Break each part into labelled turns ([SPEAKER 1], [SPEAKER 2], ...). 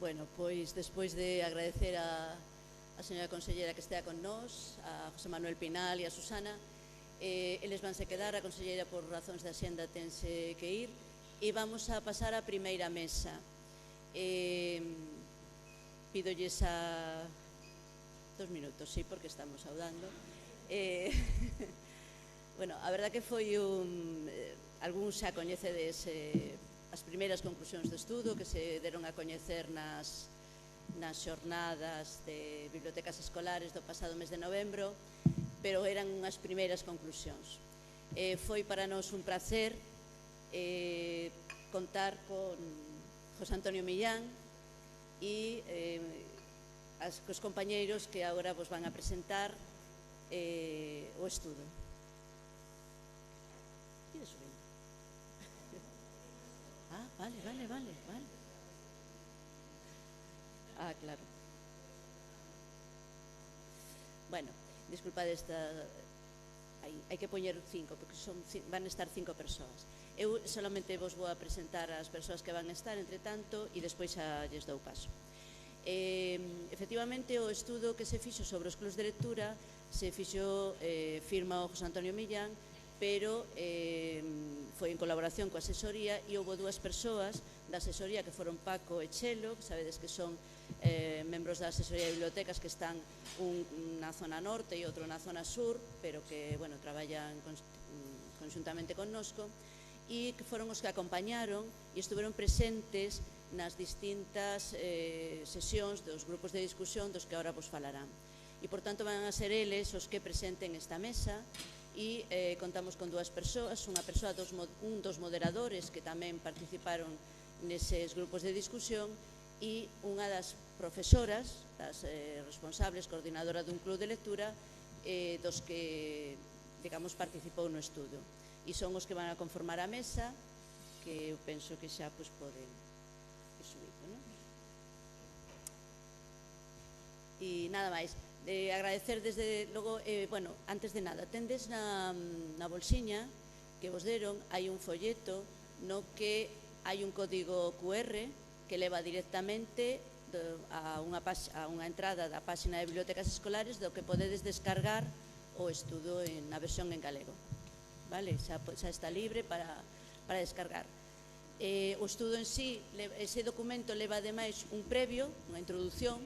[SPEAKER 1] Bueno, pois despois de agradecer a señora consellera que estea con nós, a José Manuel Pinal e a Susana, eles vanse quedar, a conselleira por razóns de axenda tense que ir, e vamos a pasar á primeira mesa. Pídolles a 2 minutos, sí, porque estamos saudando. Bueno, a verdad que foi algún xa coñecedes as primeiras conclusións do estudo que se deron a coñecer nas xornadas de bibliotecas escolares do pasado mes de novembro, pero eran unhas primeiras conclusións. Foi para nós un placer contar con José Antonio Millán e cos compañeiros que agora vos van a presentar o estudo. Pide subindo. Vale. Claro. Bueno, disculpad esta... Hai que poñer 5, porque van a estar 5 persoas. Eu solamente vos vou a presentar as persoas que van a estar, entre tanto, e despois xa lles dou paso. Efectivamente, o estudo que se fixo sobre os clubs de lectura se fixo, firma o José Antonio Millán, pero foi en colaboración coa asesoría e houve 2 persoas da asesoría que foron Paco e Chelo, que sabedes que son membros da asesoría de bibliotecas que están un na zona norte e outro na zona sur, pero que, bueno, traballan conxuntamente connosco, e que foron os que acompañaron e estuveron presentes nas distintas sesións dos grupos de discusión dos que agora vos falarán. E, por tanto, van a ser eles os que presenten esta mesa e contamos con 2 persoas, unha persoa, un dos moderadores que tamén participaron neses grupos de discusión e unha das profesoras, das responsables, coordinadora dun club de lectura, dos que, digamos, participou no estudo. E son os que van a conformar a mesa, que eu penso que xa poden subir, non? E nada máis. Agradecer desde logo, bueno, antes de nada, tendes na bolsiña que vos deron, hai un folleto no que hai un código QR que leva directamente a unha entrada da páxina de bibliotecas escolares do que podedes descargar o estudo na versión en galego. Vale? Xa está libre para descargar. O estudo en sí, ese documento leva ademais un previo, unha introdución,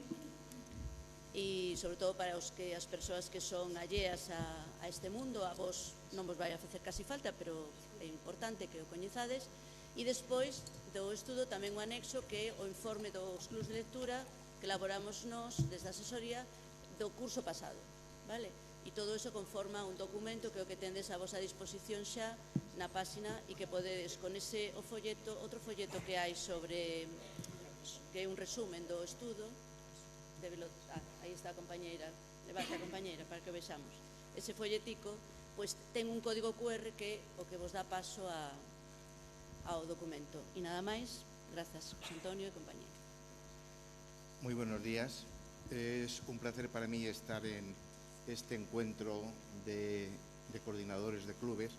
[SPEAKER 1] e sobre todo para as persoas que son alleas a este mundo, a vos non vos vai a facer casi falta, pero é importante que o coñezades. E despois do estudo tamén o anexo que é o informe dos clubs de lectura que elaboramos nós desde a asesoría do curso pasado, vale? E todo iso conforma un documento que é o que tendes a vosa disposición xa na páxina e que podedes con ese outro folleto que hai sobre, que é un resumen do estudo. Aí está a compañeira, levante a compañeira para que o vexamos. Ese folletico pois ten un código QR que é o que vos dá paso ao documento. E nada máis, grazas, José Antonio e compañía.
[SPEAKER 2] Muy buenos días. Es un placer para mí estar en este encuentro de coordinadores de clubes.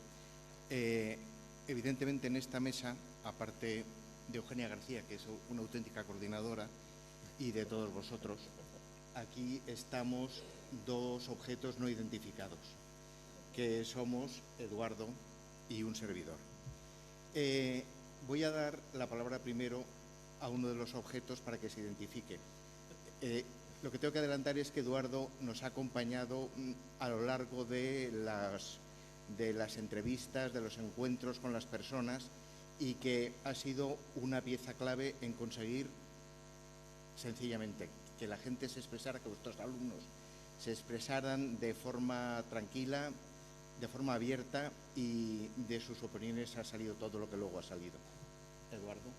[SPEAKER 2] Evidentemente en esta mesa, aparte de Eugenia García, que es una auténtica coordinadora, y de todos vosotros, aquí estamos 2 objetos no identificados, que somos Eduardo y un servidor. Voy a dar la palabra primero a uno de los objetos para que se identifique. Lo que tengo que adelantar es que Eduardo nos ha acompañado a lo largo de las entrevistas, de los encuentros con las personas, y que ha sido una pieza clave en conseguir sencillamente que la gente se expresara, que vuestros alumnos se expresaran de forma tranquila, de forma abierta, y de sus opiniones ha salido todo lo que luego ha salido. Eduardo.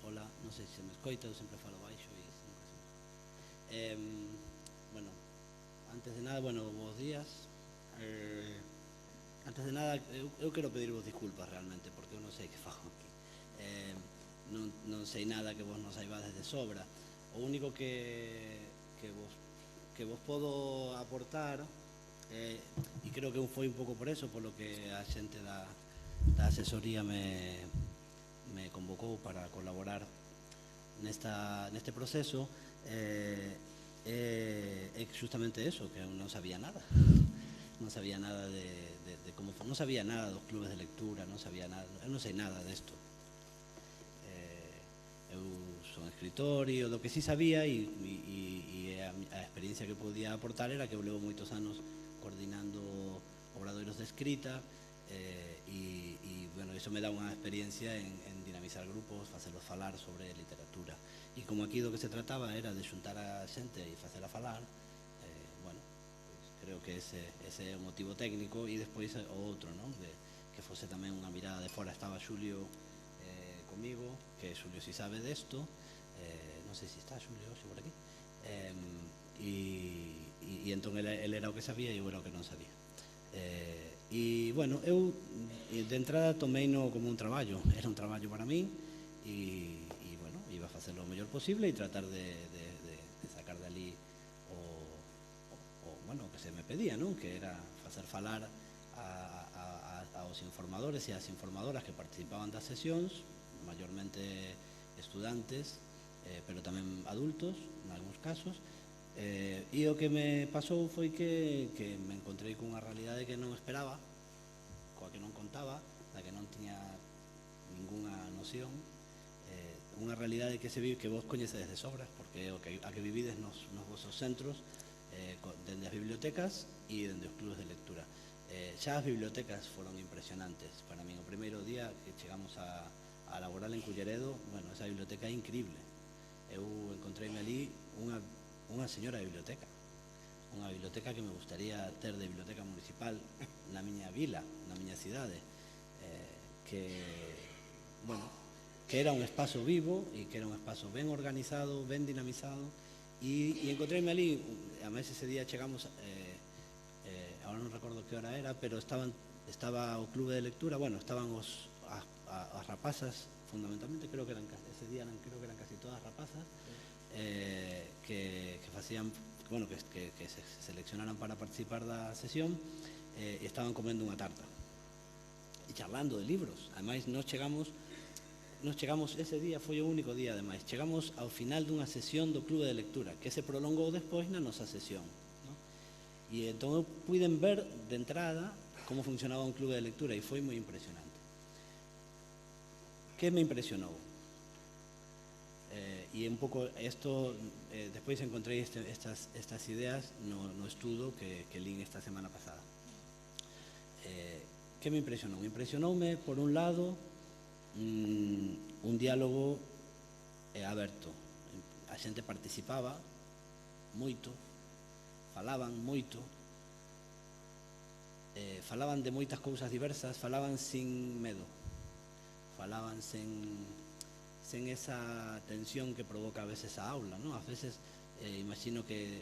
[SPEAKER 3] Hola, non sei se me escoita, eu sempre falo baixo e nunca se me... Bueno, antes de nada, bons días. Antes de nada, eu quero pedirvos disculpas realmente, porque eu non sei que fago aquí. Non sei nada que vos non saibades de sobra. O único que vos podo aportar, e creo que foi un pouco por eso, polo que a xente da asesoría me me convocou para colaborar neste proceso é justamente eso, que eu non sabía nada. Non sabía nada de como, non sabía nada dos clubes de lectura, non sabía nada, eu non sei nada desto. Eu son escritor e o do que sí sabía e a experiencia que podía aportar era que eu levo moitos anos coordinando obradoiros de escrita e bueno, iso me dá unha experiencia en dinamizar grupos, facelos falar sobre literatura. E como aquí do que se trataba era de xuntar a xente e facela falar, bueno, pues creo que ese é o motivo técnico e despois o outro, non? Que fose tamén unha mirada de fora. Estaba Xulio comigo, que Xulio si sabe desto, non sei se está Xulio hoxe por aquí, e entón ele era o que sabía e eu era o que non sabía. E, bueno, eu de entrada tomeino como un traballo, era un traballo para min e bueno, iba a facer o mellor posible e tratar de sacar de ali bueno, o que se me pedía, non? Que era facer falar aos informadores e ás informadoras que participaban das sesións, maiormente estudantes, pero tamén adultos, en algúns casos, e o que me pasou foi que me encontrei cunha realidade que non esperaba, coa que non contaba, da que non tiña ningunha noción, unha realidade que se vive, que vos coñecedes de sobras, porque a que vivides nos vosos centros, dende as bibliotecas e dende os clubes de lectura. Xa as bibliotecas foron impresionantes para min. O primeiro día que chegamos a laborar en Culleredo, bueno, esa biblioteca é increíble. Eu encontreime ali unha señora biblioteca, unha biblioteca que me gustaría ter de biblioteca municipal na miña vila, na miña cidade, que, bueno, que era un espazo vivo e que era un espazo ben organizado, ben dinamizado, e encontreime ali, ademais ese día chegamos, ahora non recordo que hora era, pero estaba o clube de lectura, bueno, estaban as rapazas, fundamentalmente, creo que eran, ese día creo que eran casi todas rapazas, que facían, bueno, que se seleccionaran para participar da sesión, e estaban comendo unha tarta e charlando de libros. Ademais, nos chegamos, ese día foi o único día, ademais, chegamos ao final dunha sesión do clube de lectura, que se prolongou despois na nosa sesión, ¿no? E entón eu puiden ver de entrada como funcionaba un clube de lectura e foi moi impresionante. Que me impresionou? E un pouco isto, despois encontrei estas ideas no estudo que lín esta semana pasada. Que me impresionou? Impresionoume, por un lado, un diálogo aberto. A xente participaba moito, falaban moito, falaban de moitas cousas diversas, falaban sin medo, falaban sen esa tensión que provoca a veces a aula, ¿no? A veces, imagino que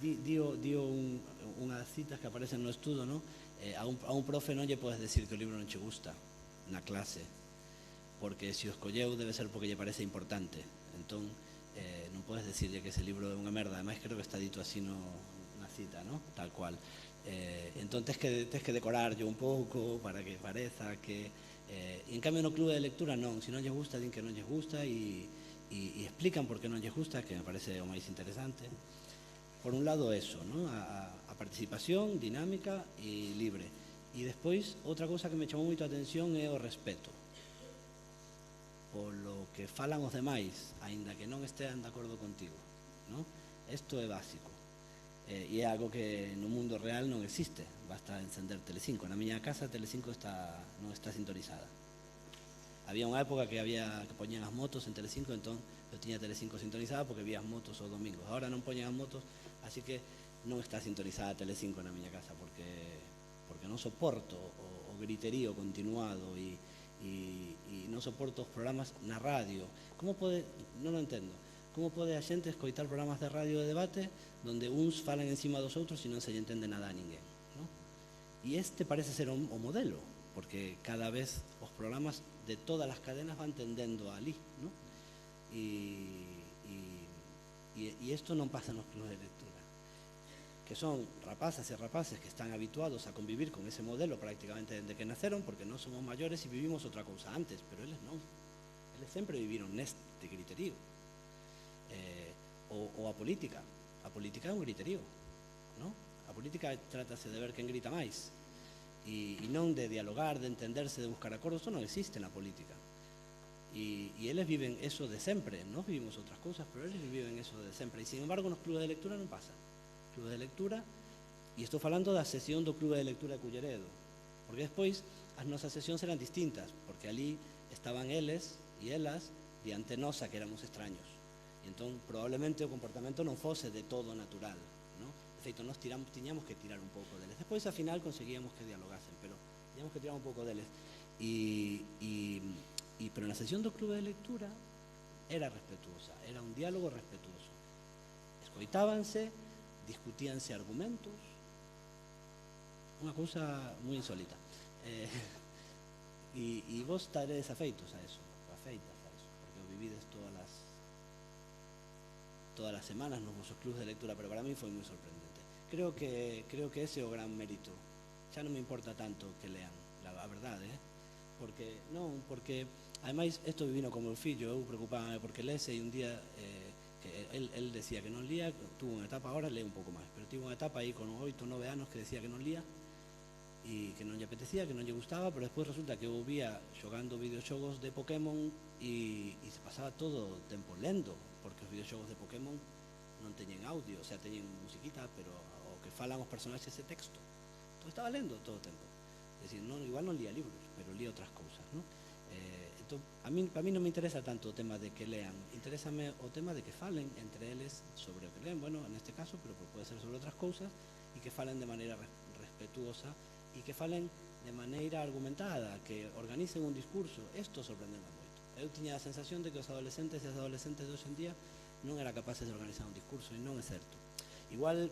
[SPEAKER 3] dio unhas citas que aparecen no estudo, ¿no? A un profe non lle podes decir que o libro non che gusta na clase, porque se o escolleu debe ser porque lle parece importante. Entón, non podes decirlle que ese libro é unha merda. Ademais, creo que está dito así na cita, ¿no? Tal cual. Entón, tes que decorarlle un pouco para que pareza que... E en cambio no clube de lectura non, se non lles gusta din que non lles gusta e explican por que non lles gusta, que me parece o máis interesante. Por un lado eso, ¿no? A participación dinámica e libre. E despois, outra cousa que me chamou moito a atención é o respeto polo que falan os demais, aínda que non estean de acordo contigo, ¿no? Isto é básico. E é algo que no mundo real non existe, basta encender Telecinco. Na miña casa Telecinco non está sintonizada. Había unha época que poñían as motos en Telecinco, entón eu tiña Telecinco sintonizada porque vía as motos os domingos. Agora non poñen as motos, así que non está sintonizada Telecinco na miña casa porque non soporto o griterío continuado e non soporto os programas na radio. Non o entendo. Como pode a xente escoitar programas de radio de debate donde uns falan encima dos outros e non se lle entende nada a ninguén, ¿no? E este parece ser o modelo, porque cada vez os programas de todas as cadenas van tendendo ali, ¿no? E isto non pasa nos clubes de lectura, que son rapazas e rapaces que están habituados a convivir con ese modelo prácticamente desde que naceron, porque non somos maiores e vivimos outra cousa antes, pero eles non. Eles sempre viviron neste griterío. Ou a política. A política é un griterío, non? A política trátase de ver quen grita máis e non de dialogar, de entenderse, de buscar acordos. Isto non existe na política. E eles viven eso de sempre. Nós vivimos outras cousas, pero eles viven eso de sempre. E, sin embargo, nos clubes de lectura non pasa. Clubes de lectura, e estou falando da sesión do Clube de Lectura de Culleredo, porque despois as nosas sesións eran distintas, porque ali estaban eles e elas diante nosa que éramos extraños. E entón, probablemente o comportamento non fose de todo natural, non? De feito, nós tiñamos que tirar un pouco deles. Despois, ao final, conseguíamos que dialogasen, pero tiñamos que tirar un pouco deles. Pero na sesión do Clube de Lectura era respetuosa, era un diálogo respetuoso. Escoitábanse, discutíanse argumentos, unha cousa moi insólita. E vos estaredes afeitos a eso, afeitas a eso, porque o vivides todas as semanas nos vosos clubes de lectura, pero para mí foi moi sorprendente. Creo que ese é o gran mérito. Xa non me importa tanto que lean, a verdade, porque ademais, isto vivino como o fillo, eu preocupábame porque lese e un día que él decía que non lía, tuvo unha etapa, ahora lee un pouco máis, pero tivo unha etapa aí con 8 ou 9 anos que decía que non lía e que non lle apetecía, que non lle gustaba, pero despois resulta que eu vía xogando videoxogos de Pokémon e se pasaba todo o tempo lendo, porque os videoxogos de Pokémon non teñen audio, o sea, teñen musiquita, pero o que falan os personaxes é texto. Entón estaba lendo todo o tempo. É dicir, igual non lía libros, pero lía outras cousas, non? Entón, para mí non me interesa tanto o tema de que lean, interésame o tema de que falen entre eles sobre o que leen, bueno, neste caso, pero pode ser sobre outras cousas, e que falen de maneira respetuosa e que falen de maneira argumentada, que organicen un discurso. Isto sorprendeme moito. Eu tiña a sensación de que os adolescentes e as adolescentes de hoxe en día non eran capaces de organizar un discurso, e non é certo. Igual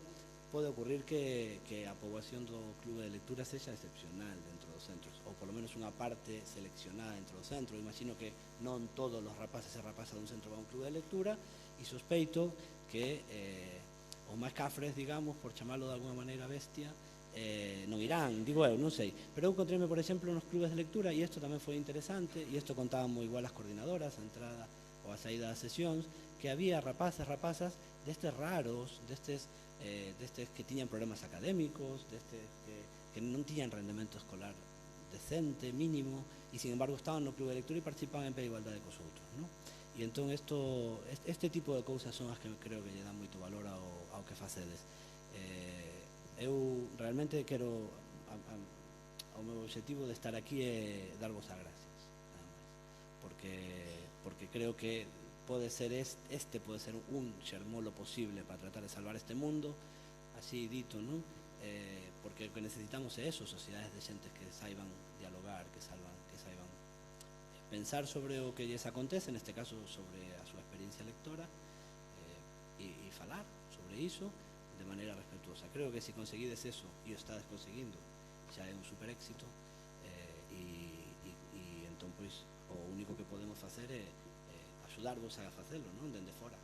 [SPEAKER 3] pode ocurrir que a poboación do clube de lectura sexa excepcional dentro dos centros, ou polo menos unha parte seleccionada dentro do centro. Imagino que non todos os rapaces e rapazas dun centro van a un clube de lectura, e sospeito que os máis cafres, digamos, por chamarlo de alguma maneira bestia, non irán, digo eu, non sei. Pero eu encontréme, por exemplo, nos clubes de lectura, e isto tamén foi interesante, e isto contábamos igual as coordinadoras, a entrada ou a saída das sesións, que había rapazas destes raros, destes que tiñan problemas académicos, destes que non tiñan rendemento escolar decente, mínimo, e sin embargo estaban no clube de lectura e participaban en pé de igualdade cos outros, non? E entón este tipo de cousas son as que creo que lle dan moito valor ao que facedes. Eu realmente quero, o meu objetivo de estar aquí é darvos as gracias, nada máis, porque creo que pode ser pode ser un xermolo posible para tratar de salvar este mundo, así dito, non? Porque o que necesitamos é eso, sociedades de xentes que saiban dialogar, que saiban pensar sobre o que lles acontece, neste caso sobre a súa experiencia lectora, e falar sobre iso de maneira respetuosa. Creo que se conseguides eso, e o estades conseguindo, xa é un super éxito, e entón, pois, o único que podemos facer é axudarvos a facelo, non? Dende fora,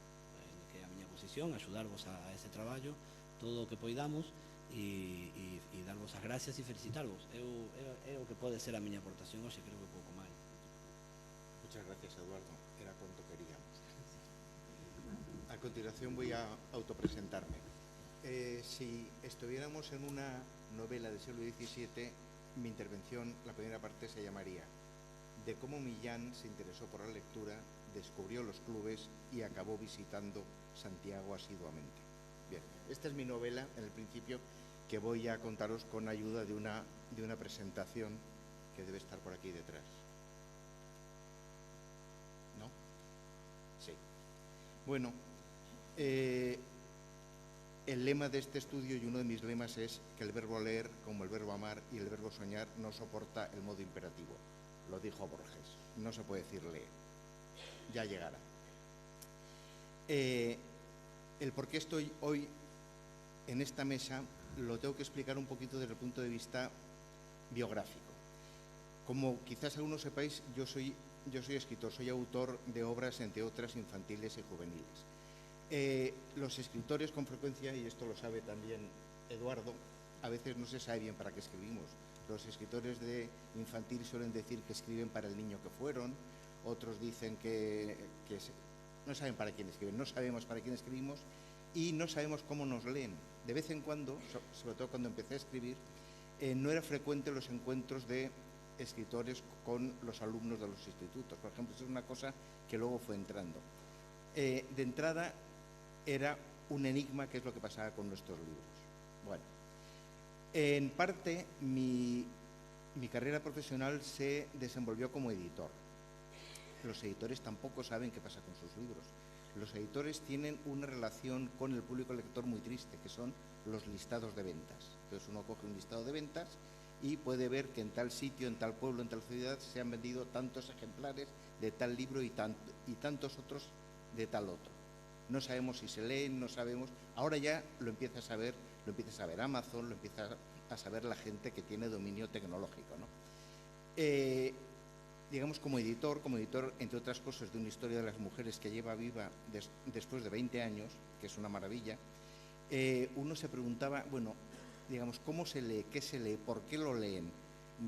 [SPEAKER 3] que é a miña posición, axudarvos a ese traballo, todo o que poidamos, e darvos as gracias e felicitarvos. É o que pode ser a miña aportación hoxe, creo que pouco máis.
[SPEAKER 2] Muchas gracias, Eduardo. Era cuanto queríamos. A continuación voy a autopresentarme. Si estuviéramos en una novela del siglo XVII, mi intervención, la primera parte se llamaría de cómo Millán se interesó por la lectura, descubrió los clubes y acabó visitando Santiago asiduamente. Bien, esta es mi novela, en el principio, que voy a contaros con ayuda de una presentación que debe estar por aquí detrás. ¿No? Sí. Bueno, el lema de este estudio, y uno de mis lemas, es que el verbo leer, como el verbo amar y el verbo soñar, no soporta el modo imperativo. Lo dijo Borges. No se puede decir lee. Ya llegará. El por qué estoy hoy en esta mesa lo tengo que explicar un poquito desde el punto de vista biográfico. Como quizás algunos sepáis, yo soy escritor, soy autor de obras, entre otras, infantiles y juveniles. Los escritores, con frecuencia, y esto lo sabe también Eduardo, a veces no se sabe bien para qué escribimos. Los escritores de infantil suelen decir que escriben para el niño que fueron, otros dicen que no saben para quién escriben, no sabemos para quién escribimos y no sabemos cómo nos leen. De vez en cuando, sobre todo cuando empecé a escribir, no era frecuente los encuentros de escritores con los alumnos de los institutos. Por ejemplo, eso es una cosa que luego fue entrando. De entrada era un enigma qué es lo que pasaba con nuestros libros. Bueno, en parte mi carrera profesional se desenvolvió como editor. Los editores tampoco saben qué pasa con sus libros. Los editores tienen una relación con el público lector muy triste, que son los listados de ventas. Entonces uno coge un listado de ventas y puede ver que en tal sitio, en tal pueblo, en tal ciudad se han vendido tantos ejemplares de tal libro y tantos otros de tal otro. No sabemos si se leen, no sabemos. Ahora ya lo empieza a saber Amazon, lo empieza a saber la gente que tiene dominio tecnológico, ¿no? Digamos, como editor, entre otras cosas, de una historia de las mujeres que lleva viva después de 20 años, que es una maravilla, uno se preguntaba, bueno, digamos, ¿cómo se lee? ¿Qué se lee? ¿Por qué lo leen?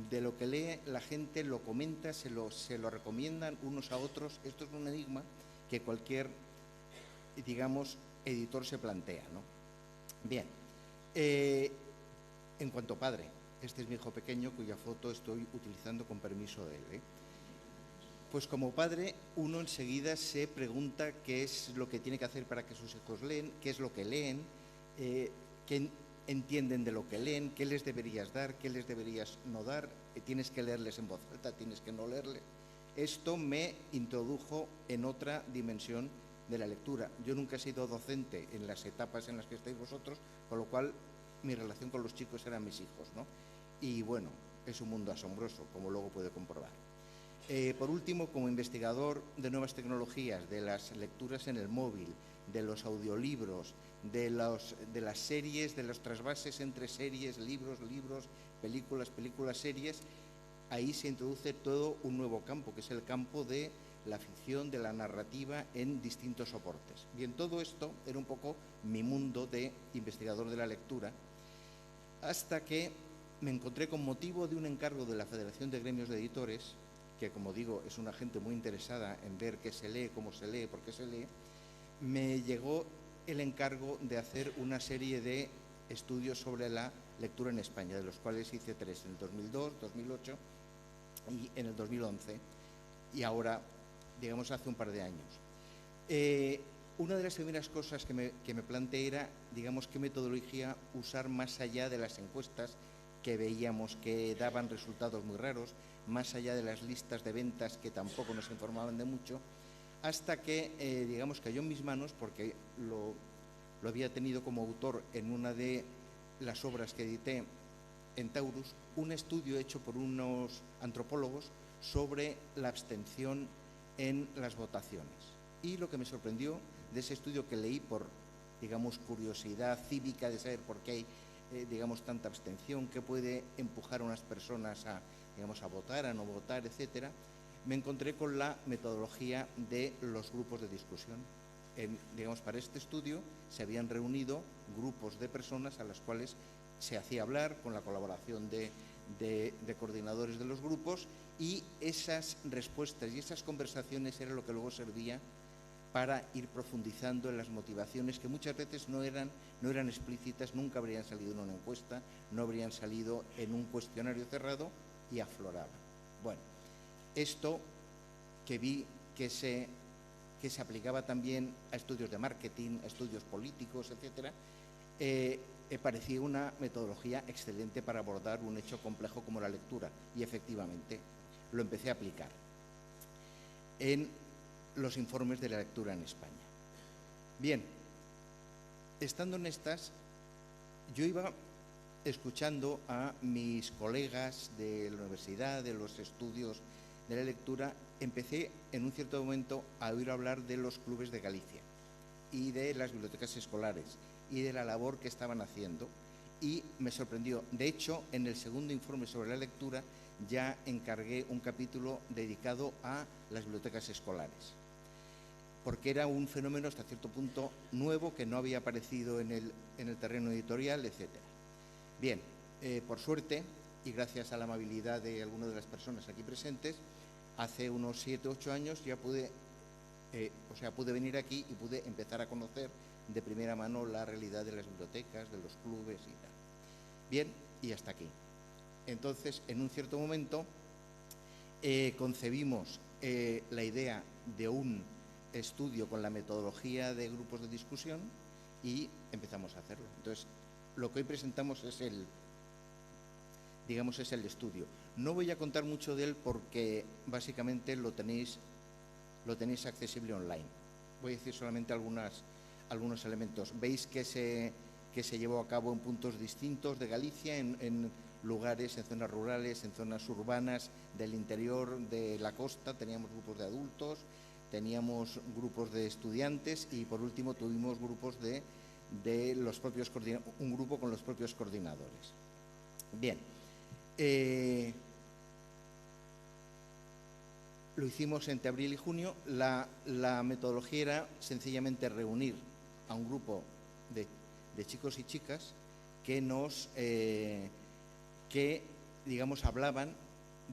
[SPEAKER 2] De lo que lee la gente lo comenta, se lo recomiendan unos a otros. Esto es un enigma que cualquier, digamos, editor se plantea, ¿no? Bien, en cuanto a padre, este es mi hijo pequeño cuya foto estoy utilizando con permiso de él, ¿eh? Pues como padre uno enseguida se pregunta qué es lo que tiene que hacer para que sus hijos leen, qué es lo que leen, qué entienden de lo que leen, qué les deberías dar, qué les deberías no dar, tienes que leerles en voz alta, tienes que no leerles. Esto me introdujo en otra dimensión de la lectura. Yo nunca he sido docente en las etapas en las que estáis vosotros, con lo cual mi relación con los chicos eran mis hijos, ¿no? Y bueno, es un mundo asombroso, como luego puede comprobar. Por último, como investigador de nuevas tecnologías, de las lecturas en el móvil, de los audiolibros, de las series, de los trasvases entre series, libros, películas, series, ahí se introduce todo un nuevo campo, que es el campo de la ficción, de la narrativa en distintos soportes. Bien, todo esto era un poco mi mundo de investigador de la lectura, hasta que me encontré con motivo de un encargo de la Federación de Gremios de Editores, que como digo es una gente muy interesada en ver qué se lee, cómo se lee, por qué se lee, me llegó el encargo de hacer una serie de estudios sobre la lectura en España, de los cuales hice 3, en el 2002, 2008 y en el 2011, y ahora, digamos, hace un par de años. Una de las primeras cosas que me planteé era, digamos, qué metodología usar más allá de las encuestas que veíamos que daban resultados muy raros, más allá de las listas de ventas que tampoco nos informaban de mucho, hasta que, digamos, cayó en mis manos, porque lo había tenido como autor en una de las obras que edité en Taurus, un estudio hecho por unos antropólogos sobre la abstención en las votaciones. Y lo que me sorprendió de ese estudio, que leí por, digamos, curiosidad cívica de saber por qué hay, digamos, tanta abstención, qué puede empujar a unas personas a, digamos, a votar, a no votar, etcétera, me encontré con la metodología de los grupos de discusión. Digamos, para este estudio se habían reunido grupos de personas a las cuales se hacía hablar con la colaboración de coordinadores de los grupos, y esas respuestas y esas conversaciones era lo que luego servía para ir profundizando en las motivaciones, que muchas veces no eran explícitas, nunca habrían salido en una encuesta, no habrían salido en un cuestionario cerrado, y afloraban. Bueno, esto que vi que se aplicaba también a estudios de marketing, a estudios políticos, etcétera, parecía una metodología excelente para abordar un hecho complejo como la lectura, y efectivamente lo empecé a aplicar en los informes de la lectura en España. Bien, estando en estas, yo iba escuchando a mis colegas de la universidad, de los estudios de la lectura, empecé en un cierto momento a oír hablar de los clubes de Galicia y de las bibliotecas escolares y de la labor que estaban haciendo, y me sorprendió. De hecho, en el segundo informe sobre la lectura ya encargué un capítulo dedicado a las bibliotecas escolares, porque era un fenómeno hasta cierto punto nuevo, que no había aparecido en el terreno editorial, etcétera. Bien, por suerte, y gracias a la amabilidad de algunas de las personas aquí presentes, hace unos 7 u 8 años ya pude venir aquí y pude empezar a conocer de primera mano la realidad de las bibliotecas, de los clubes y tal. Bien, y hasta aquí. Entonces, en un cierto momento, concebimos la idea de un estudio con la metodología de grupos de discusión y empezamos a hacerlo. Entonces, lo que hoy presentamos es el estudio. No voy a contar mucho de él porque básicamente lo tenéis accesible online. Voy a decir solamente algunos elementos. Veis que se llevó a cabo en puntos distintos de Galicia, en lugares, en zonas rurales, en zonas urbanas del interior de la costa. Teníamos grupos de adultos, teníamos grupos de estudiantes y por último tuvimos grupos de los propios un grupo con los propios coordinadores. Bien, lo hicimos entre abril y junio. La metodología era sencillamente reunir a un grupo de chicos y chicas que digamos, hablaban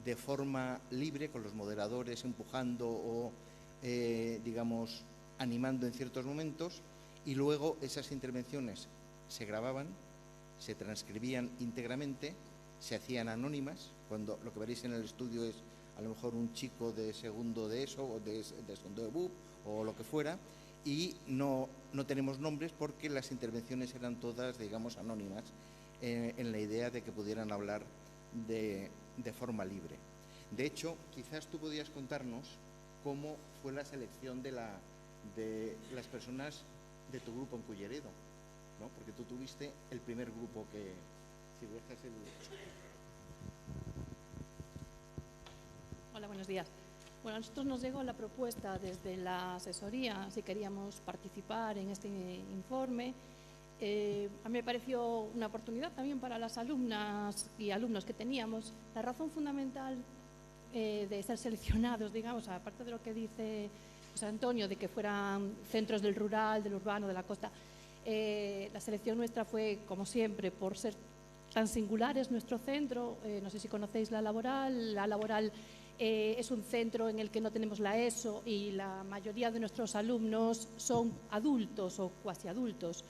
[SPEAKER 2] de forma libre, con los moderadores empujando o, digamos, animando en ciertos momentos, y luego esas intervenciones se grababan, se transcribían íntegramente, se hacían anónimas. Cuando lo que veréis en el estudio es a lo mejor un chico de segundo de ESO o de segundo de BUP o lo que fuera, y no tenemos nombres porque las intervenciones eran todas, digamos, anónimas, en la idea de que pudieran hablar de forma libre. De hecho, quizás tú podías contarnos cómo fue la selección de las personas de tu grupo en Culleredo, ¿no? Porque tú tuviste el primer grupo que... Si dejas el...
[SPEAKER 4] Hola, buenos días. Bueno, a nosotros nos llegó la propuesta desde la asesoría, si queríamos participar en este informe. A mí me pareció una oportunidad también para las alumnas y alumnos que teníamos. La razón fundamental de ser seleccionados, digamos, aparte de lo que dice José Antonio, de que fueran centros del rural, del urbano, de la costa, la selección nuestra fue, como siempre, por ser tan singulares nuestro centro. No sé si conocéis La Laboral. La Laboral es un centro en el que no tenemos la ESO y la mayoría de nuestros alumnos son adultos o cuasi adultos.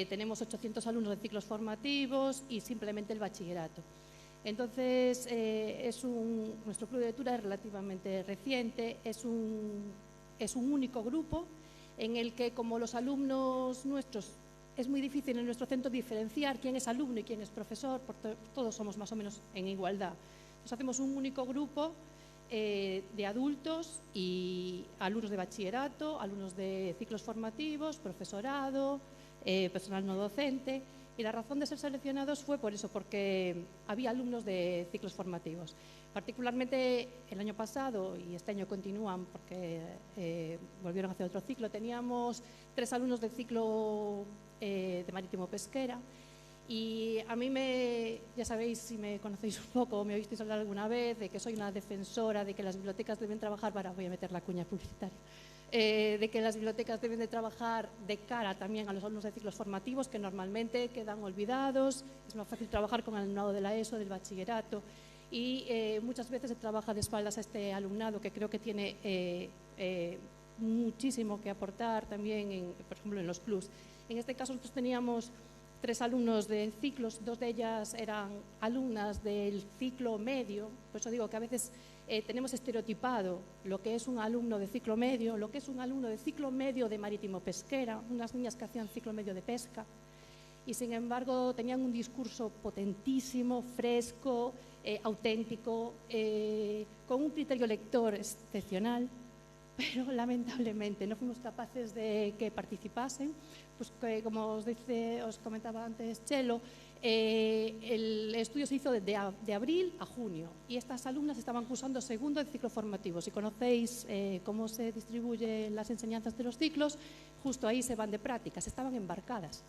[SPEAKER 4] Tenemos 800 alumnos de ciclos formativos y simplemente el bachillerato. Entonces, nuestro club de lectura es relativamente reciente, es un único grupo en el que, como los alumnos nuestros, es muy difícil en nuestro centro diferenciar quién es alumno y quién es profesor, porque todos somos más o menos en igualdad. Entonces, hacemos un único grupo de adultos y alumnos de bachillerato, alumnos de ciclos formativos, profesorado, personal no docente, y la razón de ser seleccionados fue por eso, porque había alumnos de ciclos formativos. Particularmente el año pasado, y este año continúan porque volvieron a hacer otro ciclo, teníamos 3 alumnos del ciclo de marítimo pesquera. Y a mí ya sabéis, si me conocéis un poco, me oísteis hablar alguna vez de que soy una defensora de que las bibliotecas deben trabajar, voy a meter la cuña publicitaria, de que las bibliotecas deben de trabajar de cara también a los alumnos de ciclos formativos, que normalmente quedan olvidados. Es más fácil trabajar con el alumnado de la ESO, del bachillerato, y muchas veces se trabaja de espaldas a este alumnado, que creo que tiene muchísimo que aportar también, por ejemplo, en los clubs. En este caso nosotros teníamos 3 alumnos de ciclos, 2 de ellas eran alumnas del ciclo medio. Por eso digo que a veces tenemos estereotipado lo que es un alumno de ciclo medio, lo que es un alumno de ciclo medio de marítimo pesquera, unas niñas que hacían ciclo medio de pesca, y sin embargo tenían un discurso potentísimo, fresco, auténtico, con un criterio lector excepcional, pero lamentablemente no fuimos capaces de que participasen. Pues que, como os comentaba antes Chelo, el estudio se hizo de abril a junio y estas alumnas estaban cursando segundo de ciclo formativo. Si conocéis cómo se distribuyen las enseñanzas de los ciclos, justo ahí se van de prácticas, estaban embarcadas.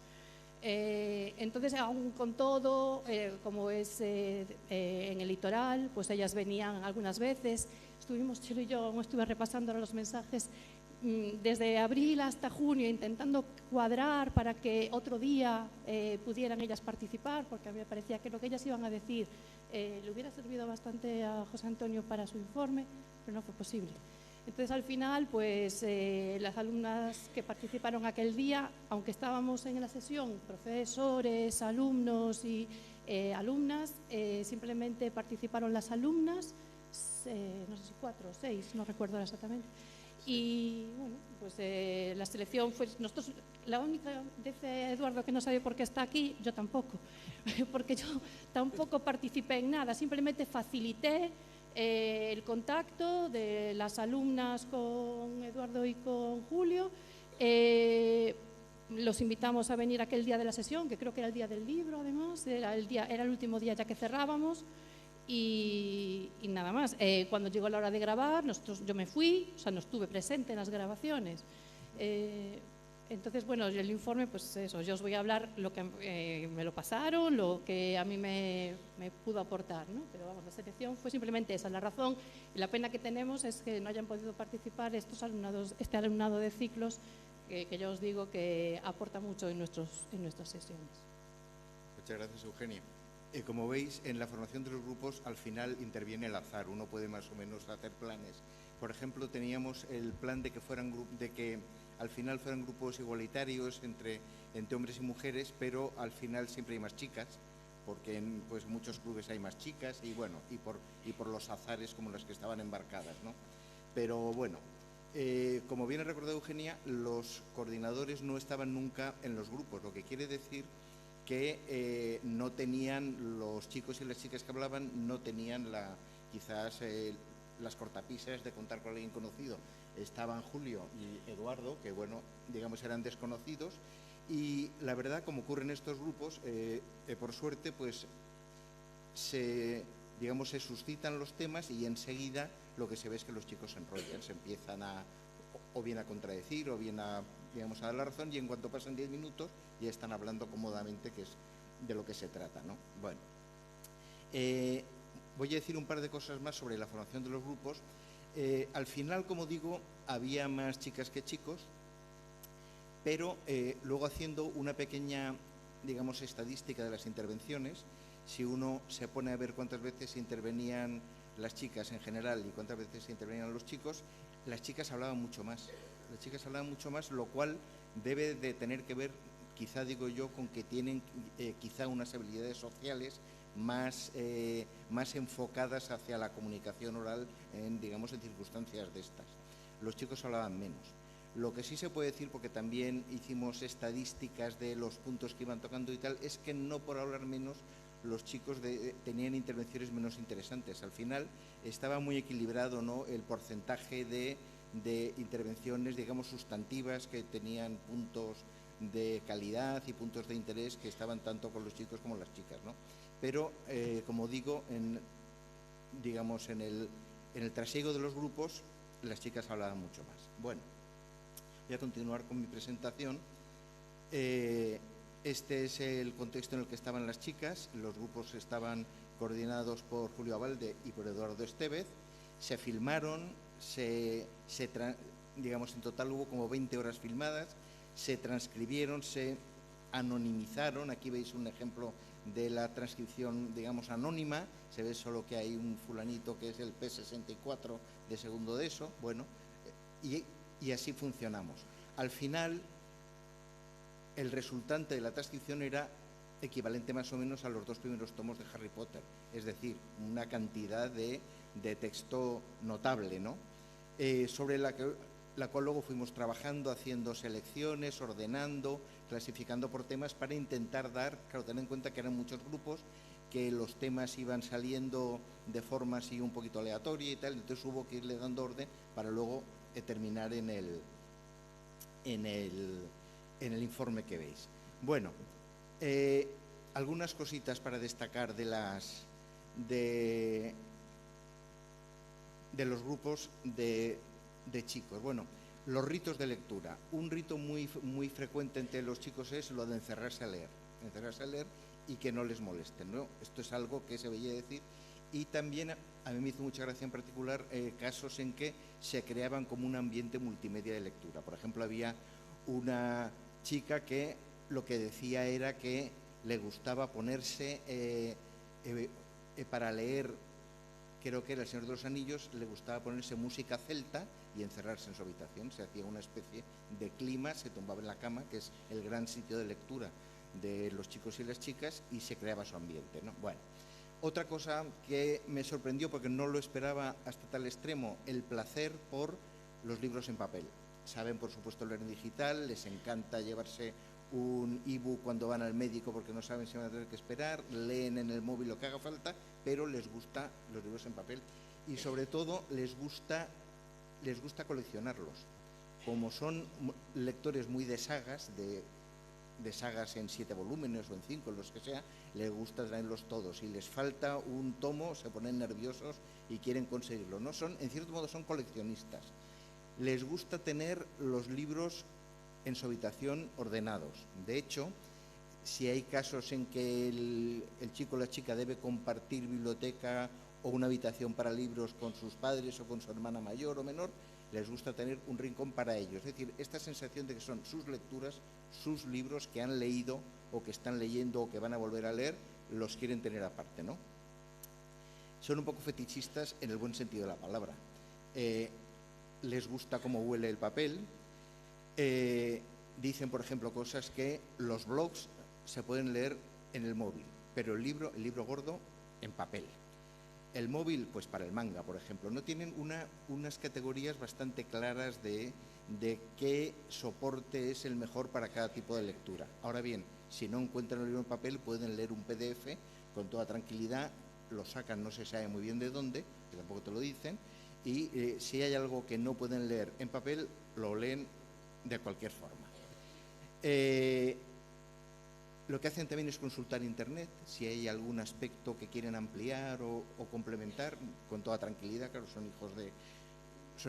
[SPEAKER 4] Entonces, aún con todo, como es en el litoral, pues ellas venían algunas veces. Estuvimos, Chelo y yo, estuve repasando ahora los mensajes. desde abril hasta junio intentando cuadrar para que otro día pudieran ellas participar, porque a mí me parecía que lo que ellas iban a decir le hubiera servido bastante a José Antonio para su informe, pero no fue posible. Entonces, al final, pues las alumnas que participaron aquel día, aunque estábamos en la sesión, profesores, alumnos y alumnas, simplemente participaron las alumnas, no sé si 4 o 6, no recuerdo exactamente. Y bueno, pues la selección fue nosotros, la única, dice Eduardo que no sabe por qué está aquí, yo tampoco, porque yo tampoco participé en nada, simplemente facilité el contacto de las alumnas con Eduardo y con Julio. Los invitamos a venir aquel día de la sesión, que creo que era el día del libro, además, era el último día ya que cerrábamos. Y nada más. Cuando llegó la hora de grabar, yo me fui, o sea, no estuve presente en las grabaciones. Entonces, bueno, el informe, pues eso, yo os voy a hablar lo que me lo pasaron, lo que a mí me pudo aportar, ¿no? Pero vamos, la selección fue simplemente esa. La razón y la pena que tenemos es que no hayan podido participar este alumnado de ciclos que yo os digo que aporta mucho en nuestras sesiones.
[SPEAKER 2] Muchas gracias, Eugenia. Como veis, en la formación de los grupos al final interviene el azar, uno puede más o menos hacer planes. Por ejemplo, teníamos el plan de que al final fueran grupos igualitarios entre hombres y mujeres, pero al final siempre hay más chicas, porque en pues, muchos clubes hay más chicas y bueno, y por los azares como las que estaban embarcadas, ¿no? Pero bueno, como bien ha recordado Eugenia, los coordinadores no estaban nunca en los grupos, lo que quiere decir que no tenían, los chicos y las chicas que hablaban, no tenían quizás las cortapisas de contar con alguien conocido. Estaban Julio y Eduardo, que bueno, digamos eran desconocidos, y la verdad, como ocurre en estos grupos, por suerte, pues se suscitan los temas y enseguida lo que se ve es que los chicos se enrollan, se empiezan o bien a contradecir o bien a dar la razón, y en cuanto pasan 10 minutos ya están hablando cómodamente, que es de lo que se trata, ¿no? Bueno, voy a decir un par de cosas más sobre la formación de los grupos. Al final, como digo, había más chicas que chicos, pero luego haciendo una pequeña, digamos, estadística de las intervenciones, si uno se pone a ver cuántas veces intervenían las chicas en general y cuántas veces intervenían los chicos, las chicas hablaban mucho más. Las chicas hablaban mucho más, lo cual debe de tener que ver, quizá digo yo, con que tienen quizá unas habilidades sociales más enfocadas hacia la comunicación oral en circunstancias de estas. Los chicos hablaban menos. Lo que sí se puede decir, porque también hicimos estadísticas de los puntos que iban tocando y tal, es que no por hablar menos los chicos tenían intervenciones menos interesantes. Al final estaba muy equilibrado, ¿no?, el porcentaje de intervenciones, digamos, sustantivas, que tenían puntos de calidad y puntos de interés que estaban tanto con los chicos como las chicas, ¿no? Pero, como digo, en el trasiego de los grupos, las chicas hablaban mucho más. Bueno, voy a continuar con mi presentación. Este es el contexto en el que estaban las chicas. Los grupos estaban coordinados por Julio Abalde y por Eduardo Estevez. Se filmaron, en total hubo como 20 horas filmadas, se transcribieron, se anonimizaron. Aquí veis un ejemplo de la transcripción, digamos, anónima. Se ve solo que hay un fulanito que es el P64 de segundo de eso. Bueno, y así funcionamos. Al final, el resultante de la transcripción era equivalente más o menos a los 2 primeros tomos de Harry Potter, es decir, una cantidad de texto notable, ¿no? Sobre la cual luego fuimos trabajando, haciendo selecciones, ordenando, clasificando por temas para intentar dar, claro, ten en cuenta que eran muchos grupos, que los temas iban saliendo de forma así un poquito aleatoria y tal, entonces hubo que irle dando orden para luego terminar en el informe que veis. Bueno, algunas cositas para destacar de los grupos de chicos. Bueno, los ritos de lectura. Un rito muy frecuente entre los chicos es lo de encerrarse a leer y que no les molesten, ¿no? Esto es algo que se veía decir, y también a mí me hizo mucha gracia en particular casos en que se creaban como un ambiente multimedia de lectura. Por ejemplo, había una chica que lo que decía era que le gustaba ponerse para leer, creo que era El Señor de los Anillos, le gustaba ponerse música celta y encerrarse en su habitación. Se hacía una especie de clima, se tumbaba en la cama, que es el gran sitio de lectura de los chicos y las chicas, y se creaba su ambiente, ¿no? Bueno, otra cosa que me sorprendió, porque no lo esperaba hasta tal extremo, el placer por los libros en papel. Saben, por supuesto, leer en digital, les encanta llevarse un ebook cuando van al médico porque no saben si van a tener que esperar, leen en el móvil lo que haga falta, pero les gusta los libros en papel y sobre todo les gusta coleccionarlos. Como son lectores muy de sagas, de sagas en 7 volúmenes o en 5, los que sea, les gusta traerlos todos. Si les falta un tomo, se ponen nerviosos y quieren conseguirlo, ¿no? En cierto modo son coleccionistas. Les gusta tener los libros en su habitación ordenados. De hecho, si hay casos en que el chico o la chica debe compartir biblioteca o una habitación para libros con sus padres o con su hermana mayor o menor, les gusta tener un rincón para ellos. Es decir, esta sensación de que son sus lecturas, sus libros que han leído o que están leyendo o que van a volver a leer, los quieren tener aparte, ¿no? Son un poco fetichistas en el buen sentido de la palabra. Les gusta cómo huele el papel. Dicen, por ejemplo, cosas que los blogs se pueden leer en el móvil, pero el libro gordo en papel. El móvil, pues para el manga, por ejemplo, no tienen unas categorías bastante claras de qué soporte es el mejor para cada tipo de lectura. Ahora bien, si no encuentran el libro en papel, pueden leer un PDF con toda tranquilidad, lo sacan, no se sabe muy bien de dónde, que tampoco te lo dicen, y si hay algo que no pueden leer en papel, lo leen de cualquier forma. Lo que hacen también es consultar internet, si hay algún aspecto que quieren ampliar o complementar, con toda tranquilidad, claro, son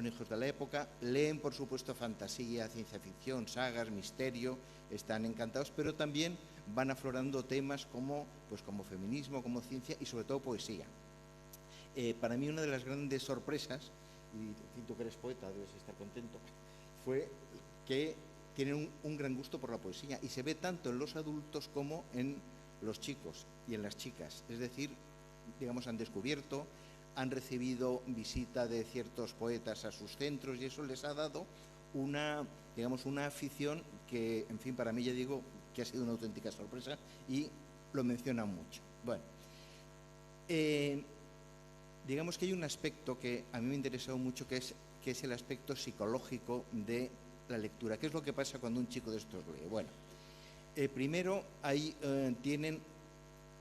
[SPEAKER 2] hijos de la época. Leen, por supuesto, fantasía, ciencia ficción, sagas, misterio, están encantados, pero también van aflorando temas como feminismo, como ciencia y sobre todo poesía. Para mí una de las grandes sorpresas, y tú que eres poeta debes estar contento, fue que tienen un gran gusto por la poesía y se ve tanto en los adultos como en los chicos y en las chicas. Es decir, digamos, han descubierto, han recibido visita de ciertos poetas a sus centros y eso les ha dado una afición que, en fin, para mí ya digo que ha sido una auténtica sorpresa y lo mencionan mucho. Bueno, digamos que hay un aspecto que a mí me ha interesado mucho que es el aspecto psicológico de la lectura. ¿Qué es lo que pasa cuando un chico de estos lee? Bueno, primero tienen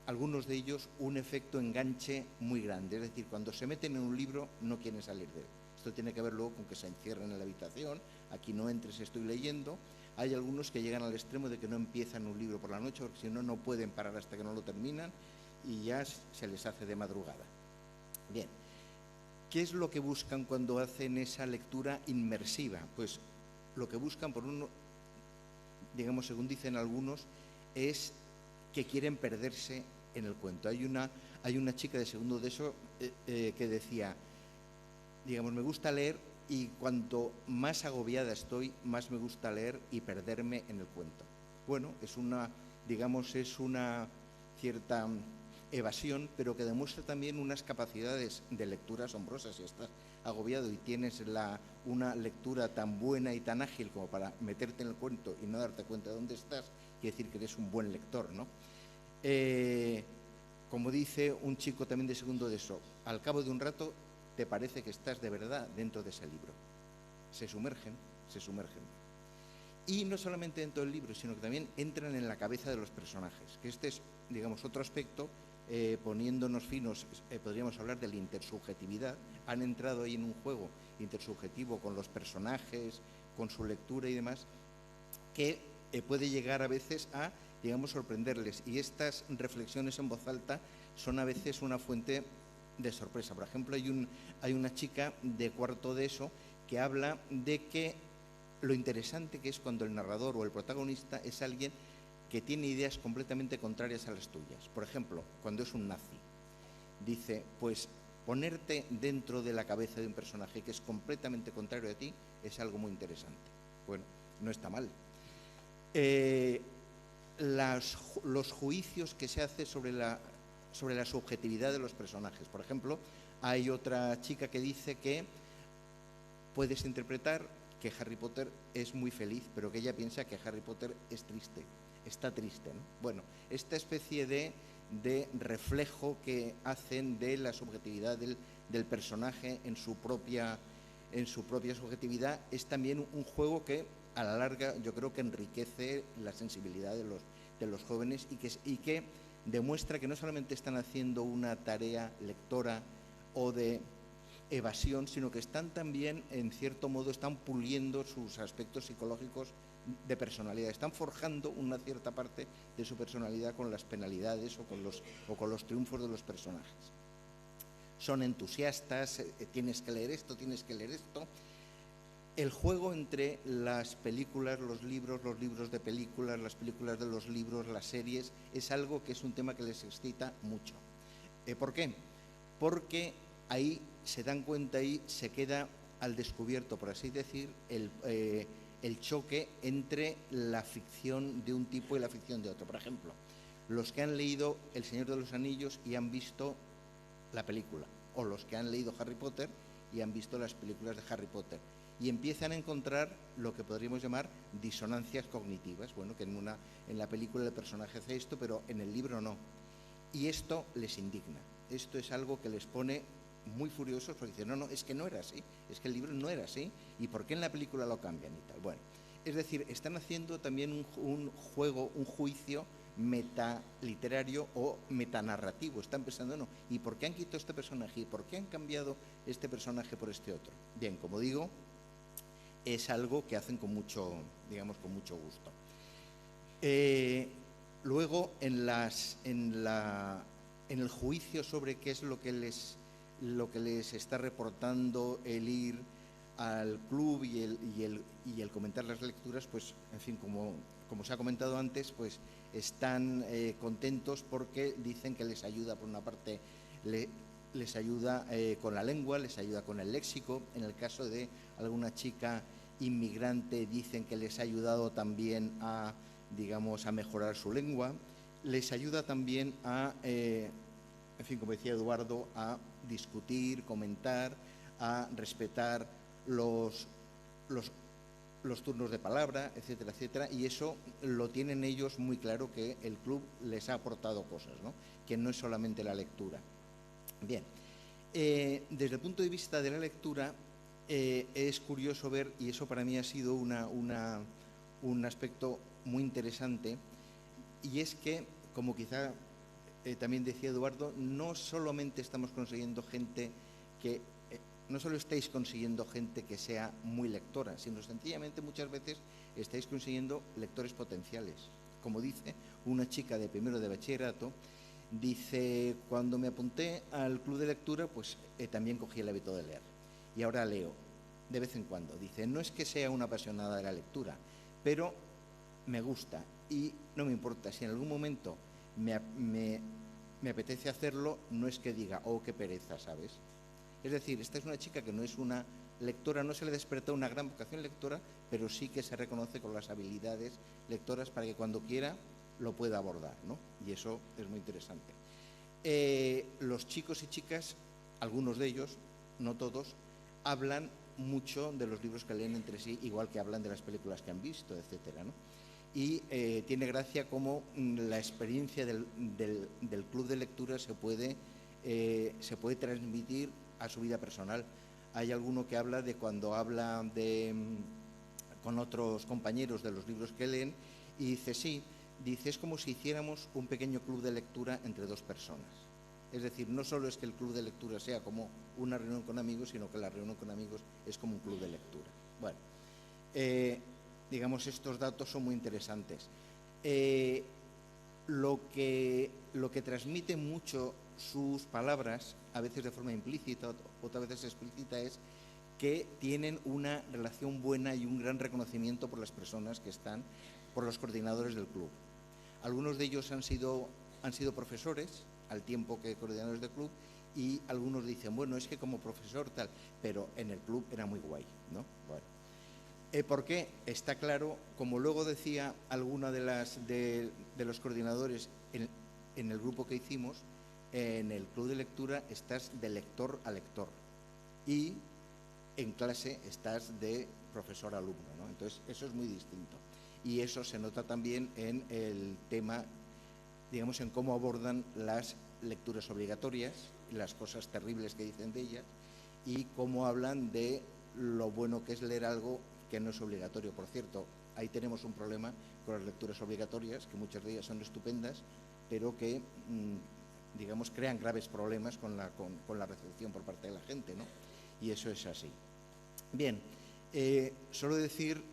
[SPEAKER 2] algunos de ellos un efecto enganche muy grande, es decir, cuando se meten en un libro no quieren salir de él. Esto tiene que ver luego con que se encierren en la habitación, aquí no entres, estoy leyendo. Hay algunos que llegan al extremo de que no empiezan un libro por la noche, porque si no, no pueden parar hasta que no lo terminan y ya se les hace de madrugada. Bien, ¿qué es lo que buscan cuando hacen esa lectura inmersiva? Pues lo que buscan, por uno, digamos, según dicen algunos, es que quieren perderse en el cuento. Hay una chica de segundo de eso que decía, digamos, me gusta leer y cuanto más agobiada estoy, más me gusta leer y perderme en el cuento. Bueno, es una cierta evasión, pero que demuestra también unas capacidades de lectura asombrosas. Si estás agobiado y tienes una lectura tan buena y tan ágil como para meterte en el cuento y no darte cuenta de dónde estás, quiere decir que eres un buen lector, ¿no? Como dice un chico también de segundo de eso, al cabo de un rato te parece que estás de verdad dentro de ese libro. Se sumergen. Y no solamente dentro del libro, sino que también entran en la cabeza de los personajes, que este es, digamos, otro aspecto. Poniéndonos finos, podríamos hablar de la intersubjetividad. Han entrado ahí en un juego intersubjetivo con los personajes, con su lectura y demás, que puede llegar a veces a, digamos, sorprenderles. Y estas reflexiones en voz alta son a veces una fuente de sorpresa. Por ejemplo, hay una chica de cuarto de eso que habla de que lo interesante que es cuando el narrador o el protagonista es alguien que tiene ideas completamente contrarias a las tuyas. Por ejemplo, cuando es un nazi. dice, pues ponerte dentro de la cabeza de un personaje que es completamente contrario a ti es algo muy interesante. Bueno, no está mal. Los juicios que se hace sobre la subjetividad de los personajes. Por ejemplo, hay otra chica que dice que puedes interpretar que Harry Potter es muy feliz, pero que ella piensa que Harry Potter es triste, está triste, ¿no? Bueno, esta especie de reflejo que hacen de la subjetividad del personaje en su propia subjetividad es también un juego que a la larga yo creo que enriquece la sensibilidad de los jóvenes y que demuestra que no solamente están haciendo una tarea lectora o de evasión, sino que están también, en cierto modo, están puliendo sus aspectos psicológicos de personalidad, están forjando una cierta parte de su personalidad con las penalidades o con los triunfos de los personajes. Son entusiastas, tienes que leer esto, tienes que leer esto. El juego entre las películas, los libros de películas, las películas de los libros, las series, es algo que es un tema que les excita mucho. ¿Por qué? Porque ahí se dan cuenta y se queda al descubierto, por así decir, el choque entre la ficción de un tipo y la ficción de otro. Por ejemplo, los que han leído El Señor de los Anillos y han visto la película, o los que han leído Harry Potter y han visto las películas de Harry Potter, y empiezan a encontrar lo que podríamos llamar disonancias cognitivas. Bueno, que en la película el personaje hace esto, pero en el libro no. Y esto les indigna. Esto es algo que les pone muy furiosos porque dicen, no, es que no era así, es que el libro no era así, ¿y por qué en la película lo cambian y tal? Bueno, es decir, están haciendo también un juego, un juicio metaliterario o metanarrativo. Están pensando, no, ¿y por qué han quitado este personaje? ¿Y por qué han cambiado este personaje por este otro? Bien, como digo, es algo que hacen con mucho, digamos, con mucho gusto. Luego, en el juicio sobre qué es lo que les está reportando el ir al club y el comentar las lecturas, pues, en fin, como se ha comentado antes, pues están contentos porque dicen que les ayuda, por una parte, les ayuda con la lengua, les ayuda con el léxico. En el caso de alguna chica inmigrante, dicen que les ha ayudado también a, digamos, a mejorar su lengua. Les ayuda también a, en fin, como decía Eduardo, a discutir, comentar, a respetar los turnos de palabra, etcétera, etcétera, y eso lo tienen ellos muy claro, que el club les ha aportado cosas, ¿no? Que no es solamente la lectura. Bien, desde el punto de vista de la lectura, es curioso ver, y eso para mí ha sido un aspecto muy interesante, y es que, como quizá también decía Eduardo, no solamente estamos consiguiendo gente que... no solo estáis consiguiendo gente que sea muy lectora, sino sencillamente muchas veces estáis consiguiendo lectores potenciales. Como dice una chica de primero de bachillerato, dice, cuando me apunté al club de lectura, pues también cogí el hábito de leer. Y ahora leo de vez en cuando. Dice, no es que sea una apasionada de la lectura, pero me gusta y no me importa. Si en algún momento me apetece hacerlo, no es que diga, oh, qué pereza, ¿sabes? Es decir, esta es una chica que no es una lectora, no se le despertó una gran vocación lectora, pero sí que se reconoce con las habilidades lectoras para que cuando quiera lo pueda abordar, ¿no? Y eso es muy interesante. Los chicos y chicas, algunos de ellos, no todos, hablan mucho de los libros que leen entre sí, igual que hablan de las películas que han visto, etcétera, ¿no? Y tiene gracia cómo la experiencia del club de lectura se puede transmitir a su vida personal. Hay alguno que habla de cuando habla con otros compañeros de los libros que leen y dice, sí, dice, es como si hiciéramos un pequeño club de lectura entre dos personas. Es decir, no solo es que el club de lectura sea como una reunión con amigos, sino que la reunión con amigos es como un club de lectura. Bueno, digamos, estos datos son muy interesantes. Lo que transmite mucho sus palabras, a veces de forma implícita, otras veces explícita, es que tienen una relación buena y un gran reconocimiento por las personas que están, por los coordinadores del club. Algunos de ellos han sido profesores al tiempo que coordinadores del club y algunos dicen, bueno, es que como profesor tal, pero en el club era muy guay, ¿no? Bueno. ¿Por qué? Está claro, como luego decía alguna de los coordinadores en el grupo que hicimos, en el club de lectura estás de lector a lector y en clase estás de profesor a alumno, ¿no? Entonces, eso es muy distinto. Y eso se nota también en el tema, digamos, en cómo abordan las lecturas obligatorias, las cosas terribles que dicen de ellas y cómo hablan de lo bueno que es leer algo que no es obligatorio. Por cierto, ahí tenemos un problema con las lecturas obligatorias, que muchas de ellas son estupendas, pero que, digamos, crean graves problemas con la recepción por parte de la gente, ¿no? Y eso es así. Bien, solo decir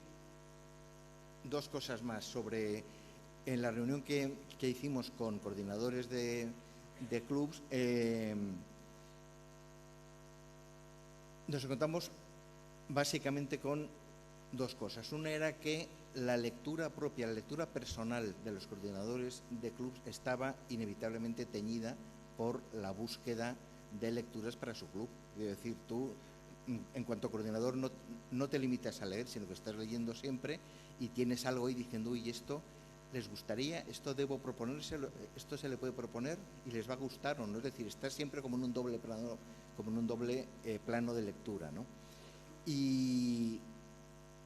[SPEAKER 2] dos cosas más sobre, en la reunión que hicimos con coordinadores de clubs, nos encontramos básicamente con dos cosas. Una era que la lectura propia, la lectura personal de los coordinadores de clubs estaba inevitablemente teñida por la búsqueda de lecturas para su club. Es decir, tú, en cuanto a coordinador, no te limitas a leer, sino que estás leyendo siempre y tienes algo ahí diciendo, uy, esto les gustaría, esto debo proponérselo, esto se le puede proponer y les va a gustar o no. Es decir, estás siempre como en un doble plano de lectura, ¿no? Y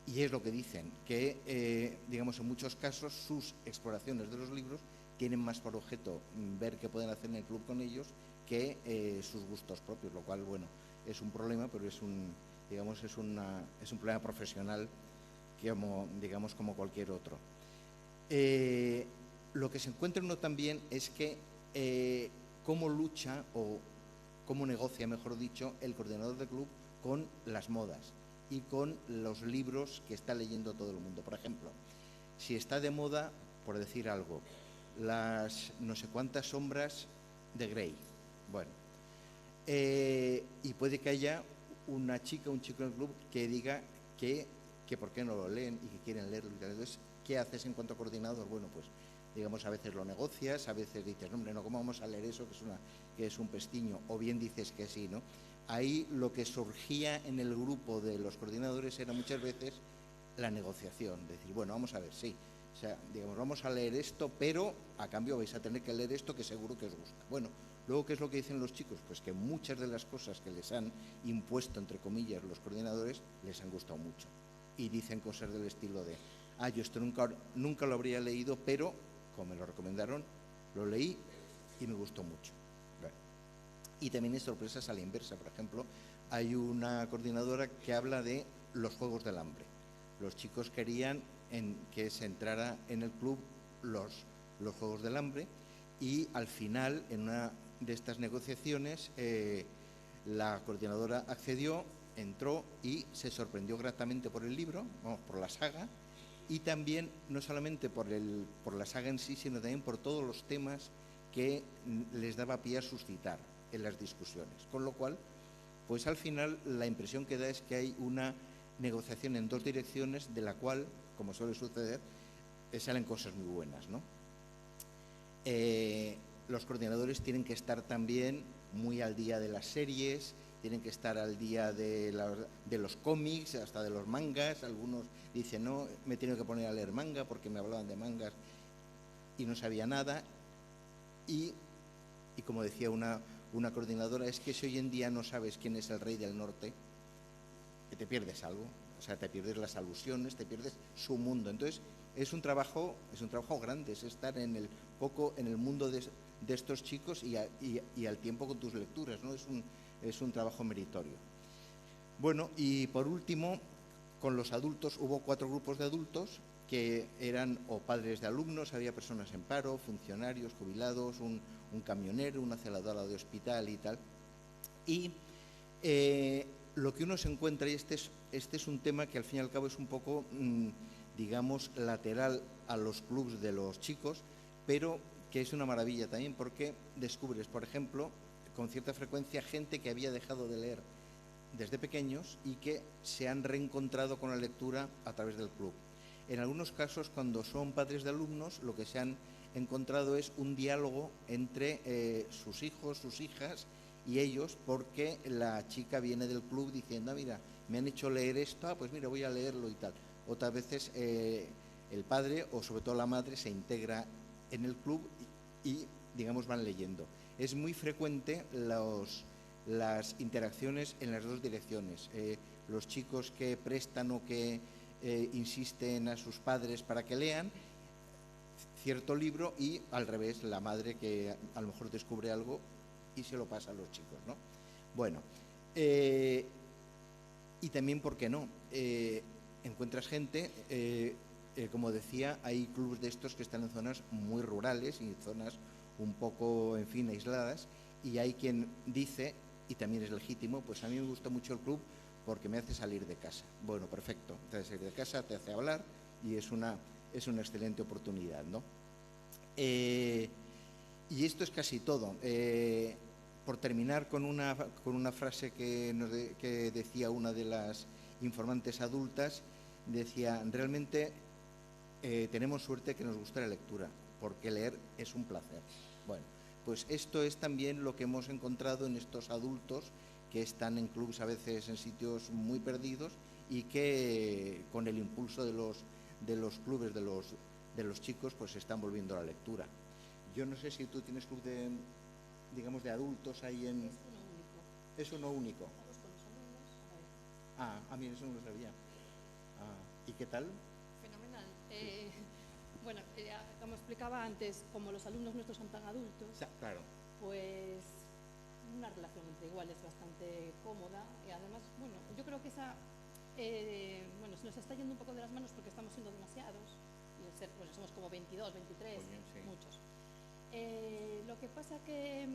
[SPEAKER 2] es lo que dicen, que, digamos, en muchos casos sus exploraciones de los libros tienen más por objeto ver qué pueden hacer en el club con ellos que sus gustos propios, lo cual, bueno, es un problema, pero es un problema profesional digamos, como cualquier otro. Lo que se encuentra uno también es que cómo lucha o cómo negocia, mejor dicho, el coordinador de club con las modas y con los libros que está leyendo todo el mundo. Por ejemplo, si está de moda, por decir algo, las no sé cuántas sombras de Grey. Bueno, y puede que haya una chica, un chico en el club que diga que por qué no lo leen y que quieren leerlo. Entonces, ¿qué haces en cuanto a coordinador? Bueno, pues, digamos, a veces lo negocias, a veces dices, no, hombre, no, ¿cómo vamos a leer eso? Que es un pestiño, o bien dices que sí, ¿no? Ahí lo que surgía en el grupo de los coordinadores era muchas veces la negociación, decir, bueno, vamos a ver, sí, o sea, digamos, vamos a leer esto, pero a cambio vais a tener que leer esto que seguro que os gusta. Bueno, luego, ¿qué es lo que dicen los chicos? Pues que muchas de las cosas que les han impuesto, entre comillas, los coordinadores, les han gustado mucho. Y dicen cosas del estilo de, yo esto nunca lo habría leído, pero, como me lo recomendaron, lo leí y me gustó mucho. Bueno. Y también hay sorpresas a la inversa. Por ejemplo, hay una coordinadora que habla de los Juegos del Hambre. Los chicos querían que se entrara en el club los Juegos del Hambre y al final, en una de estas negociaciones, la coordinadora accedió, entró y se sorprendió gratamente por el libro, por la saga, y también no solamente por la saga en sí, sino también por todos los temas que les daba pie a suscitar en las discusiones. Con lo cual, pues al final la impresión que da es que hay una negociación en dos direcciones de la cual, como suele suceder, salen cosas muy buenas, ¿no? Los coordinadores tienen que estar también muy al día de las series, tienen que estar al día de los cómics, hasta de los mangas. Algunos dicen, no, me he tenido que poner a leer manga porque me hablaban de mangas y no sabía nada. Y como decía una coordinadora, es que si hoy en día no sabes quién es el rey del norte, que te pierdes algo. O sea, te pierdes las alusiones, te pierdes su mundo. Entonces, es un trabajo grande, es estar poco en el mundo de estos chicos y al tiempo con tus lecturas, ¿no? Es un trabajo meritorio. Bueno, y por último, con los adultos, hubo 4 grupos de adultos que eran o padres de alumnos, había personas en paro, funcionarios, jubilados, un camionero, una celadora de hospital y tal. Y lo que uno se encuentra, y este es un tema que al fin y al cabo es un poco, digamos, lateral a los clubs de los chicos, pero que es una maravilla también porque descubres, por ejemplo, con cierta frecuencia gente que había dejado de leer desde pequeños y que se han reencontrado con la lectura a través del club. En algunos casos, cuando son padres de alumnos, lo que se han encontrado es un diálogo entre sus hijos, sus hijas y ellos porque la chica viene del club diciendo, mira, me han hecho leer esto, pues mira, voy a leerlo y tal. Otras veces el padre o sobre todo la madre se integra en el club y digamos, van leyendo. Es muy frecuente las interacciones en las dos direcciones. Los chicos que prestan o que insisten a sus padres para que lean cierto libro y al revés, la madre que a lo mejor descubre algo y se lo pasa a los chicos, ¿no? Bueno, y también, ¿por qué no? Encuentras gente, como decía, hay clubes de estos que están en zonas muy rurales y zonas un poco, en fin, aisladas, y hay quien dice, y también es legítimo, pues a mí me gusta mucho el club porque me hace salir de casa. Bueno, perfecto, te hace salir de casa, te hace hablar y es una excelente oportunidad, ¿no? Y esto es casi todo. Por terminar con una frase que decía una de las informantes adultas, decía, realmente tenemos suerte que nos gusta la lectura, porque leer es un placer. Bueno, pues esto es también lo que hemos encontrado en estos adultos que están en clubs a veces en sitios muy perdidos y que con el impulso de los clubes, de los chicos, pues se están volviendo a la lectura. Yo no sé si tú tienes club de, digamos, de adultos ahí en... Es uno único. A mí eso no lo sabía. ¿Y qué tal?
[SPEAKER 4] Fenomenal. Bueno, como explicaba antes, como los alumnos nuestros son tan adultos,
[SPEAKER 2] claro,
[SPEAKER 4] pues una relación entre iguales bastante cómoda y además, bueno, yo creo que esa, bueno, se nos está yendo un poco de las manos porque estamos siendo demasiados y bueno, somos como 22, 23, sí. Muchos. Lo que pasa que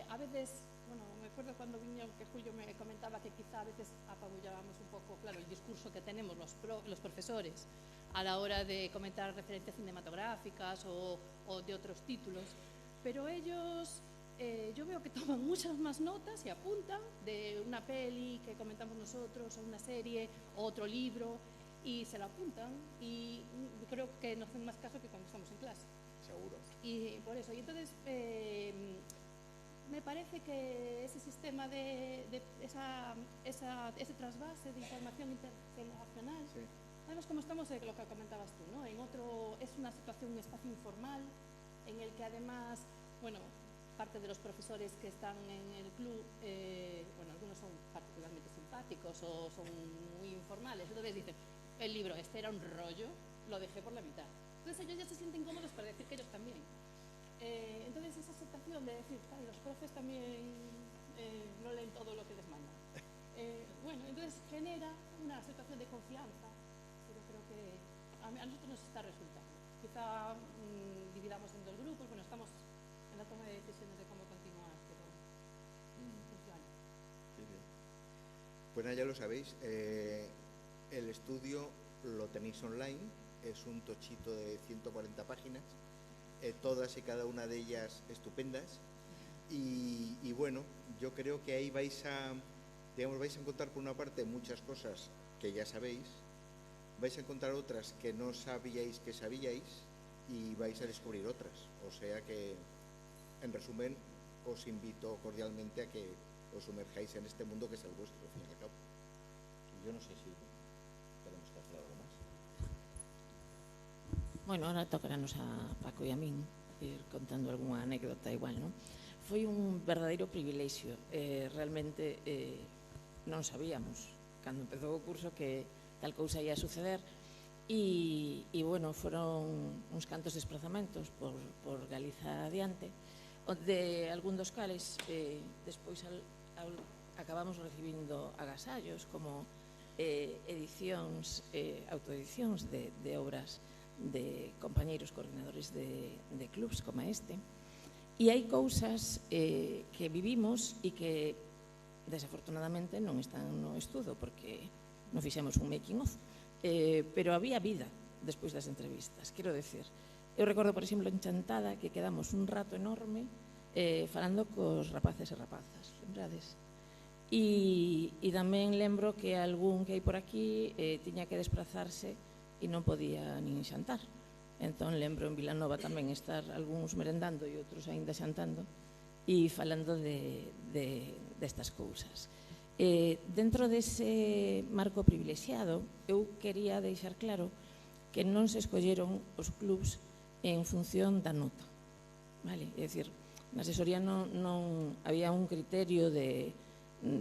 [SPEAKER 4] a veces, bueno, me acuerdo cuando vino que Julio me comentaba que quizá a veces apabullábamos un poco, claro, el discurso que tenemos los profesores a la hora de comentar referencias cinematográficas o de otros títulos, pero ellos, yo veo que toman muchas más notas y apuntan de una peli que comentamos nosotros, o una serie, o otro libro, y se lo apuntan y creo que nos hacen más caso que cuando estamos en clase.
[SPEAKER 2] Seguro.
[SPEAKER 4] Y por eso, y entonces me parece que ese sistema ese trasvase de información intergeneracional, sí. Además, como estamos en lo que comentabas tú, ¿no? En otro, es una situación, un espacio informal, en el que además, bueno, parte de los profesores que están en el club, bueno, algunos son particularmente simpáticos o son muy informales, entonces dicen, el libro este era un rollo, lo dejé por la mitad. Entonces ellos ya se sienten cómodos para decir que ellos también. Entonces esa aceptación de decir, claro, los profes también no leen todo lo que les mandan. Bueno, entonces genera una situación de confianza, pero creo que a nosotros nos está resultando. Quizá dividamos en dos grupos, bueno, estamos en la toma de decisiones de cómo continuar, pero funciona.
[SPEAKER 2] Sí, sí. Pues nada, ya lo sabéis, el estudio lo tenéis online. Es un tochito de 140 páginas, todas y cada una de ellas estupendas. Y bueno, yo creo que ahí vais a encontrar por una parte muchas cosas que ya sabéis, vais a encontrar otras que no sabíais que sabíais y vais a descubrir otras. O sea que, en resumen, os invito cordialmente a que os sumerjáis en este mundo que es el vuestro, al fin y al cabo. Yo no sé si tenemos que hacer algo más.
[SPEAKER 5] Bueno, ahora tocarnos a Paco e a min ir contando algunha anécdota igual, non? Foi un verdadeiro privilexio. Realmente non sabíamos, cando empezou o curso, que tal cousa ia suceder. E bueno, foron uns cantos desplazamentos por Galiza adiante, onde algún dos cales despois acabamos recibindo agasallos como edicións, autoedicións de obras de compañeiros coordinadores de clubs como este. E hai cousas que vivimos e que desafortunadamente non están no estudo porque non fixemos un making of, pero había vida despois das entrevistas. Quero decir, eu recordo, por exemplo, en Chantada que quedamos un rato enorme falando cos rapaces e rapazas, lembrades? E tamén lembro que algún que hai por aquí tiña que desplazarse e non podía nin xantar. Entón lembro en Vilanova tamén estar algúns merendando e outros aínda xantando e falando destas cousas. Dentro dese marco privilexiado, eu quería deixar claro que non se escolleron os clubs en función da nota. Vale? É dicir, na asesoría non había un criterio de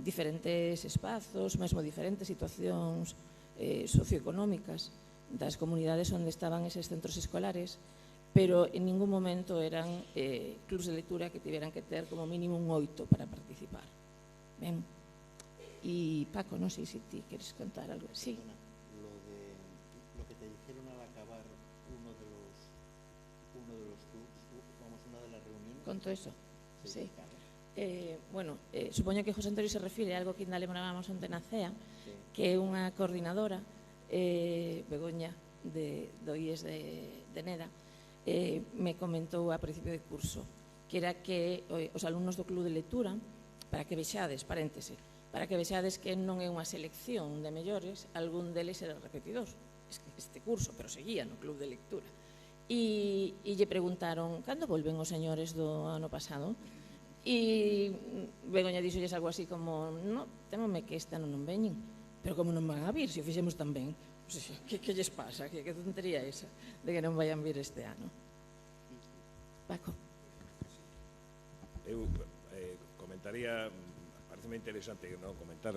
[SPEAKER 5] diferentes espazos, mesmo diferentes situacións socioeconómicas das comunidades onde estaban eses centros escolares, pero en ningún momento eran clubs de lectura que tiveran que ter como mínimo un 8 para participar. Ben? E Paco, non sei se ti queres contar algo. Sí.
[SPEAKER 2] Lo que te dijeron al acabar uno de los clubs, vamos, una de las reuniones.
[SPEAKER 5] Conto eso? Sí. Bueno, supoño que José Antonio se refire a algo que ainda lembrábamos onte na CEA, sí, que é unha coordinadora, Begoña, do IES de Neda, me comentou a principio de curso, que era que os alumnos do club de lectura, para que vexades, paréntese, para que vexades que non é unha selección de mellores, algún deles era repetidor este curso, pero seguía no club de lectura. E lle preguntaron, cando volven os señores do ano pasado? E Begoña dixolles algo así como, no, temome que este ano non veñen, pero como non van a vir, se o fixemos tan ben? Que lles pasa? Que tontería esa de que non vayan vir este ano? Paco.
[SPEAKER 6] Eu comentaría, pareceme interesante comentar,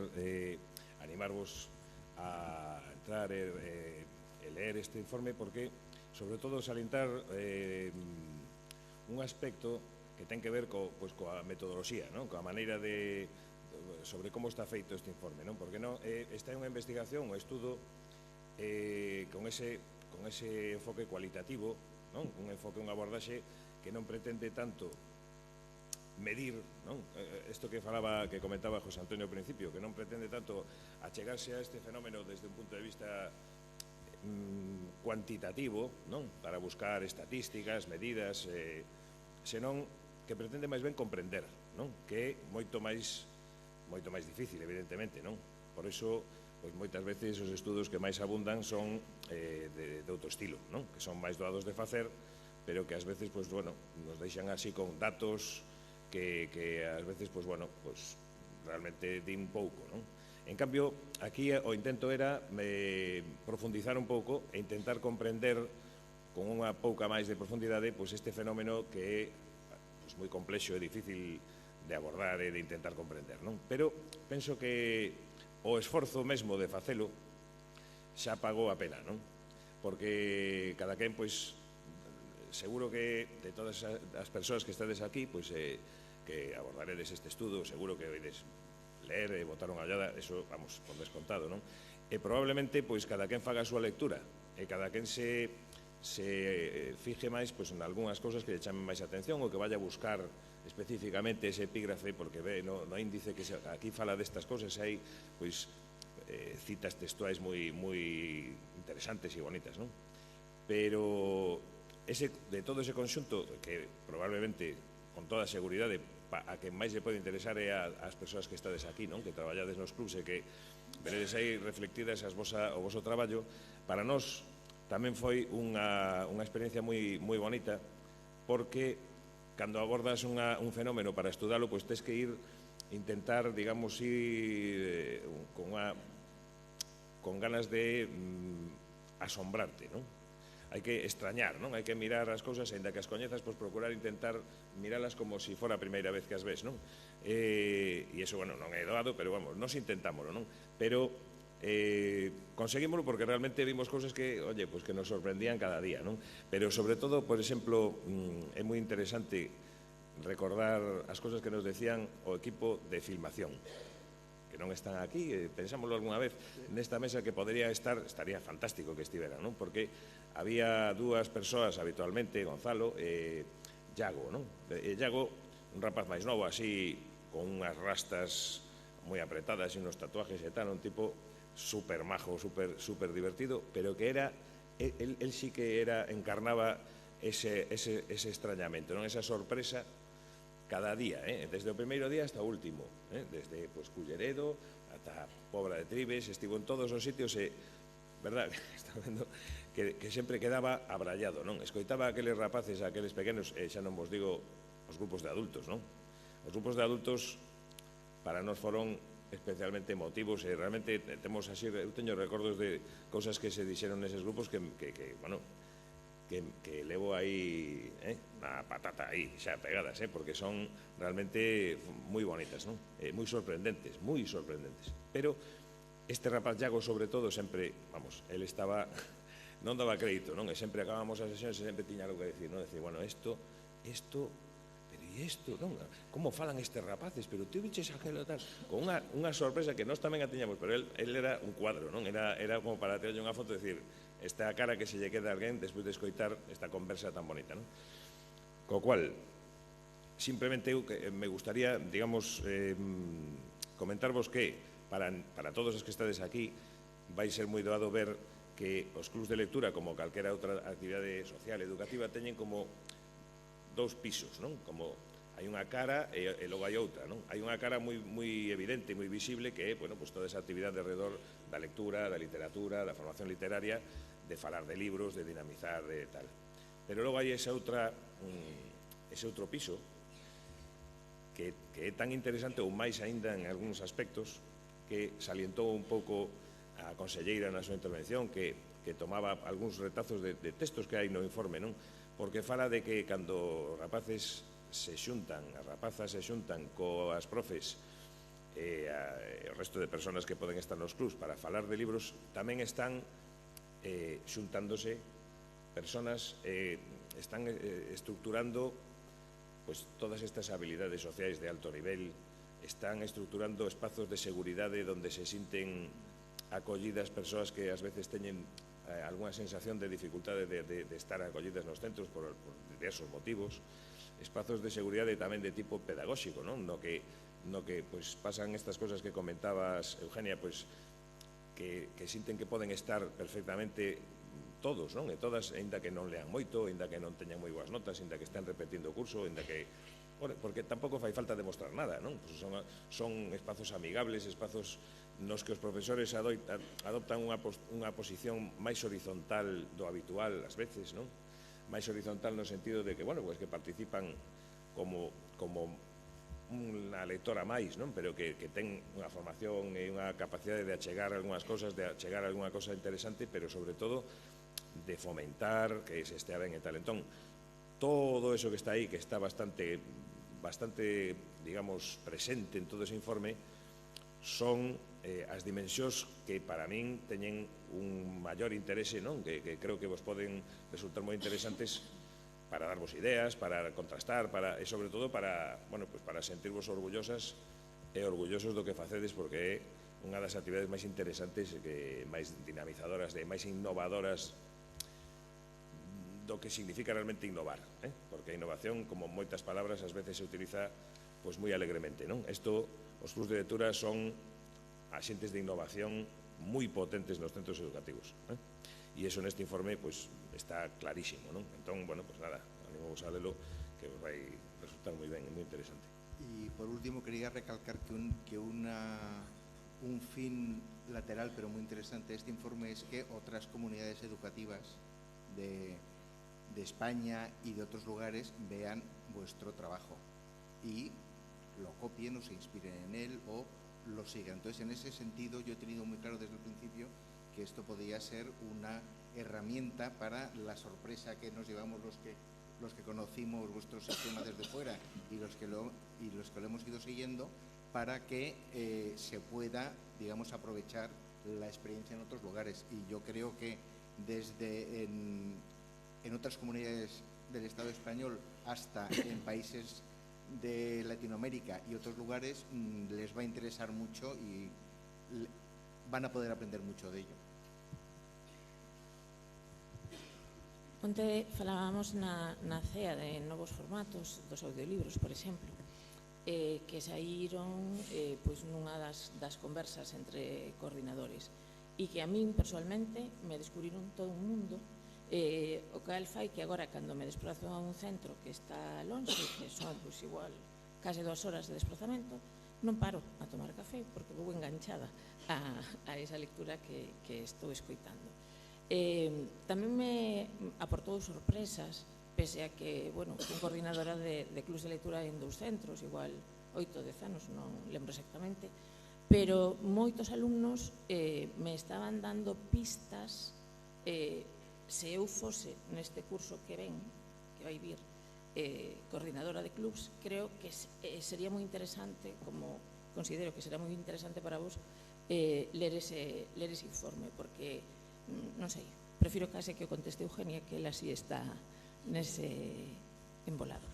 [SPEAKER 6] animarvos a entrar e leer este informe, porque sobre todo salientar un aspecto que ten que ver coa metodoloxía, coa maneira sobre como está feito este informe, porque esta é unha investigación, un estudo con ese enfoque cualitativo, un enfoque, unha abordaxe que non pretende tanto medir, isto que comentaba José Antonio ao principio, que non pretende tanto achegarse a este fenómeno desde un punto de vista cuantitativo, para buscar estatísticas, medidas, senón que pretende máis ben comprender, que é moito máis difícil, evidentemente, por iso, moitas veces os estudos que máis abundan son de outro estilo, que son máis doados de facer, pero que ás veces nos deixan así con datos que ás veces realmente din pouco. En cambio, aquí o intento era profundizar un pouco e intentar comprender con unha pouca máis de profundidade este fenómeno que é moi complexo e difícil de abordar e de intentar comprender, pero penso que o esforzo mesmo de facelo xa pagou a pena, porque cada quen, seguro que de todas as persoas que estades aquí, que abordaredes este estudo, seguro que oides ler e botar unha ollada, eso, vamos, por descontado, e probablemente, cada quen faga a súa lectura, e cada quen se fije máis en algunhas cousas que lle chamen máis atención ou que vaya a buscar especificamente ese epígrafe, porque no índice que aquí fala destas cousas hai citas textuais moi interesantes e bonitas, pero de todo ese conxunto que probablemente con toda a seguridade a quen máis lle pode interesar é as persoas que estades aquí, que traballades nos clubs e que veredes aí reflectidas o voso traballo. Para nós tamén foi unha experiencia moi bonita, porque cando abordas un fenómeno para estudalo, tens que intentar, digamos, ir con ganas de asombrarte, hai que extrañar, hai que mirar as cousas, ainda que as coñezas, procurar intentar miralas como se fora a primeira vez que as ves, e iso, non é doado, pero vamos, nos intentámoslo, pero conseguímoslo porque realmente vimos cousas que, que nos sorprendían cada día, pero sobre todo, por exemplo, é moi interesante recordar as cousas que nos decían o equipo de filmación, que non están aquí, pensámoslo algunha vez nesta mesa, que estaría fantástico que estiveran, porque había dúas persoas habitualmente, Gonzalo e Iago, Iago, un rapaz máis novo, así, con unhas rastas moi apretadas e unos tatuajes e tal, un tipo super majo, super divertido, pero que él sí que encarnaba ese extrañamento, esa sorpresa cada día, desde o primeiro día hasta o último, desde Culleredo ata Pobra de Tribes, estivo en todos os sitios e, verdad, está vendo que sempre quedaba abrallado, escoitaba aqueles rapaces, aqueles pequenos, xa non vos digo os grupos de adultos, Os grupos de adultos para nós foron especialmente emotivos e realmente temos así, eu teño recordos de cousas que se dixeron neses grupos que levo aí na patata aí xa pegadas, porque son realmente moi bonitas, non? Moi sorprendentes, pero este rapaz Iago sobre todo sempre, vamos, ele estaba non daba crédito, non? E sempre acabamos as sesións e sempre tiña algo que decir, non? Decir, bueno, isto, pero e isto, non? Como falan estes rapaces? Pero ti viches aquelo tal? Con unha sorpresa que nós tamén a tiñamos, pero el era un cuadro, non? Era como para terlle unha foto e decir, esta cara que se lle queda a alguén despois de escoitar esta conversa tan bonita, non? Co cual, simplemente eu me gustaría, digamos, comentarvos que para todos os que estades aquí vai ser moi doado ver que os clubs de lectura, como calquera outra actividade social e educativa, teñen como dous pisos, non? Como hai unha cara e logo hai outra, non? Hai unha cara moi evidente, moi visible, que é, bueno, pues toda esa actividade alrededor da lectura, da literatura, da formación literaria, de falar de libros, de dinamizar, de tal. Pero logo hai ese outro piso que é tan interesante ou máis aínda en algúns aspectos, que salientou un pouco a conselleira na súa intervención, que tomaba algúns retazos de textos que hai no informe, non? Porque fala de que cando as rapazas se xuntan coas profes e o resto de persoas que poden estar nos clubs para falar de libros, tamén están xuntándose persoas, están estructurando todas estas habilidades sociais de alto nivel, están estructurando espazos de seguridade onde se sinten acollidas persoas que ás veces teñen algunha sensación de dificultade de estar acollidas nos centros por diversos motivos, espazos de seguridade tamén de tipo pedagóxico, non? No que pasan estas cosas que comentabas, Eugenia, que sinten que poden estar perfectamente todos, non? E todas, aínda que non lean moito, aínda que non teñan moi boas notas, aínda que estén repetindo o curso, aínda que... Porque tampouco fai falta demostrar nada, non? Son espazos amigables, espazos nos que os profesores adoptan unha posición máis horizontal do habitual, ás veces, non? Máis horizontal no sentido de que, bueno, pues que participan como unha lectora máis, non? Pero que ten unha formación e unha capacidade de achegar algunhas cosas, de achegar algunha cosa interesante, pero sobre todo de fomentar que se estea ben e tal. Entón, todo eso que está aí, que está bastante, digamos, presente en todo ese informe, son as dimensións que para min teñen un maior interese, non? Que creo que vos poden resultar moi interesantes para darvos ideas, para contrastar, e sobre todo para sentirvos orgullosas e orgullosos do que facedes, porque é unha das actividades máis interesantes, máis dinamizadoras, máis innovadoras do que significa realmente innovar, porque a innovación, como moitas palabras, ás veces se utiliza moi alegremente, non? Os clubs de lectura son axentes de innovación moi potentes nos centros educativos, e iso neste informe está clarísimo, non? Entón, bueno, nada, animamos a lelo, que vos vai resultar moi ben, moi interesante.
[SPEAKER 2] Y por último quería recalcar que un fin lateral pero muy interesante de este informe es que otras comunidades educativas de España y de otros lugares vean vuestro trabajo y lo copien o se inspiren en él o lo sigan. Entonces, en ese sentido, yo he tenido muy claro desde el principio que esto podía ser una herramienta para la sorpresa que nos llevamos los que conocimos vuestro sistema desde fuera y los que lo hemos ido siguiendo, para que se pueda, digamos, aprovechar la experiencia en otros lugares. Y yo creo que desde en otras comunidades del Estado español hasta en países de Latinoamérica y otros lugares les va a interesar mucho y van a poder aprender mucho de ello.
[SPEAKER 5] Onte falábamos na CEA de novos formatos dos audiolibros, por exemplo, que saíron nunha das conversas entre coordinadores e que a min, personalmente, me descubriron todo un mundo, o cal fai que agora, cando me desplazo a un centro que está lonxe, que son igual case 2 horas de desplazamento, non paro a tomar café porque vou enganchada a esa lectura que estou escoitando. Tamén me aportou sorpresas pese a que, bueno, fui coordinadora de clubs de lectura en 2 centros, igual 8 10 anos, non lembro exactamente, pero moitos alumnos me estaban dando pistas se eu fose neste curso que ven, que vai vir, coordinadora de clubs, creo que sería moi interesante, como considero que será moi interesante para vos, ler ese informe, porque, non sei, prefiro case que o conteste Eugenia, que ela así está nese embolado.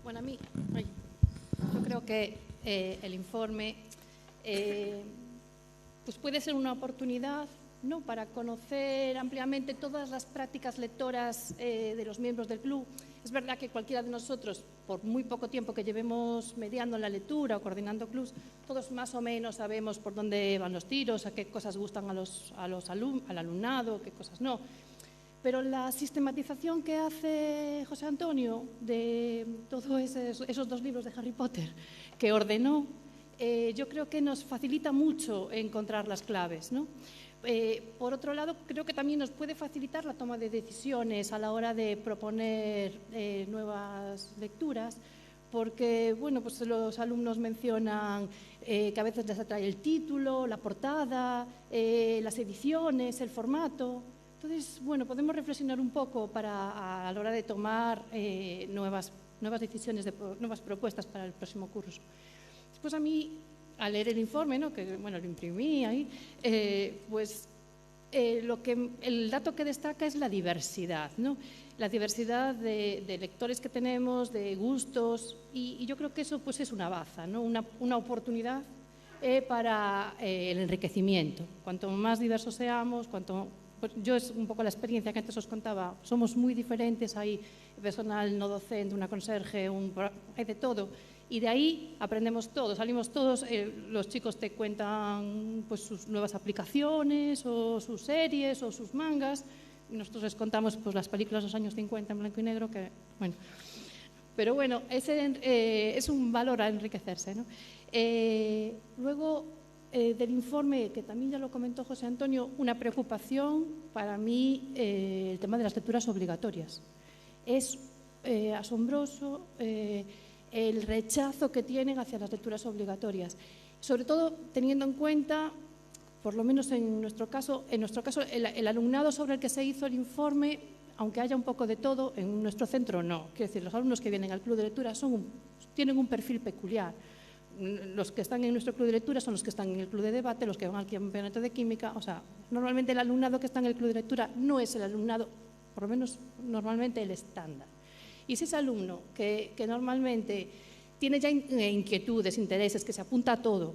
[SPEAKER 4] Bueno, a mí, yo creo que el informe pues puede ser una oportunidad, ¿no?, para conocer ampliamente todas las prácticas lectoras de los miembros del club. Es verdad que cualquiera de nosotros, por muy poco tiempo que llevemos mediando la lectura o coordinando clubs, todos más o menos sabemos por dónde van los tiros, a qué cosas gustan al alumnado, qué cosas no. Pero la sistematización que hace José Antonio de todos esos 2 libros de Harry Potter que ordenó, yo creo que nos facilita mucho encontrar las claves, ¿no? Por otro lado, creo que también nos puede facilitar la toma de decisiones a la hora de proponer nuevas lecturas, porque bueno, pues los alumnos mencionan que a veces les atrae el título, la portada, las ediciones, el formato. Entonces, bueno, podemos reflexionar un poco a la hora de tomar nuevas decisiones, nuevas propuestas para el próximo curso. Después a mí, al leer el informe, ¿no?, que bueno, lo imprimí ahí, pues el dato que destaca es la diversidad, ¿no? La diversidad de lectores que tenemos, de gustos, y yo creo que eso pues es una baza, ¿no?, una oportunidad para el enriquecimiento. Cuanto más diversos seamos, pues yo es un poco la experiencia que antes os contaba, somos muy diferentes, hay personal no docente, una conserje, hay de todo, y de ahí aprendemos todos, salimos todos, los chicos te cuentan pues sus nuevas aplicaciones o sus series o sus mangas, y nosotros les contamos pues las películas de los años 50 en blanco y negro, que bueno, pero bueno, es un valor a enriquecerse, ¿no? Luego, del informe, que también ya lo comentó José Antonio, una preocupación para mí el tema de las lecturas obligatorias. Es asombroso el rechazo que tienen hacia las lecturas obligatorias, sobre todo teniendo en cuenta, por lo menos en nuestro caso, el alumnado sobre el que se hizo el informe, aunque haya un poco de todo, en nuestro centro no. Quiero decir, los alumnos que vienen al club de lectura tienen un perfil peculiar. Los que están en nuestro club de lectura son los que están en el club de debate, los que van al campeonato de química. O sea, normalmente el alumnado que está en el club de lectura no es el alumnado, por lo menos normalmente el estándar. Y si ese alumno que normalmente tiene ya inquietudes, intereses, que se apunta a todo,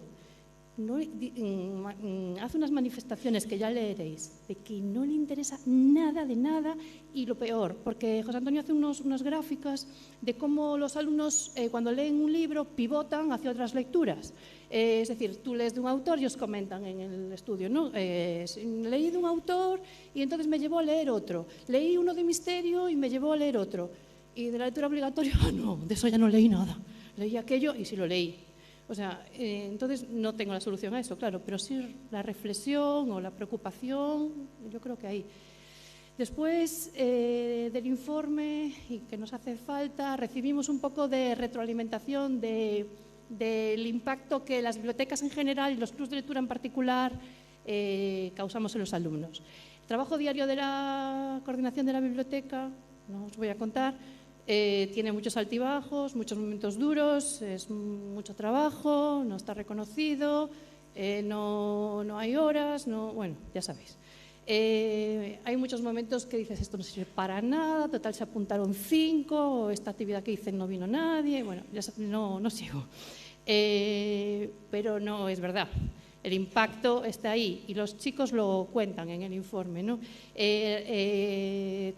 [SPEAKER 4] hace unas manifestaciones que ya leeréis, de que no le interesa nada de nada, y lo peor, porque José Antonio hace unas gráficas de cómo los alumnos cuando leen un libro pivotan hacia otras lecturas. Es decir, tú lees de un autor y os comentan en el estudio, ¿no? Leí de un autor y entonces me llevó a leer otro. Leí uno de misterio y me llevó a leer otro. Y de la lectura obligatoria, no, de eso ya no leí nada. Leí aquello y sí lo leí. O sea, entonces no tengo la solución a eso, claro, pero sí la reflexión o la preocupación, yo creo que ahí. Después del informe, y que nos hace falta, recibimos un poco de retroalimentación del impacto que las bibliotecas en general y los clubs de lectura en particular causamos en los alumnos. El trabajo diario de la coordinación de la biblioteca, no os voy a contar, tiene muchos altibajos, muchos momentos duros, es mucho trabajo, no está reconocido, no hay horas, bueno, ya sabéis. Hay muchos momentos que dices, esto no sirve para nada, total se apuntaron 5, esta actividad que dicen no vino nadie, bueno, ya no sigo. Pero no es verdad. El impacto está ahí y los chicos lo cuentan en el informe, ¿no?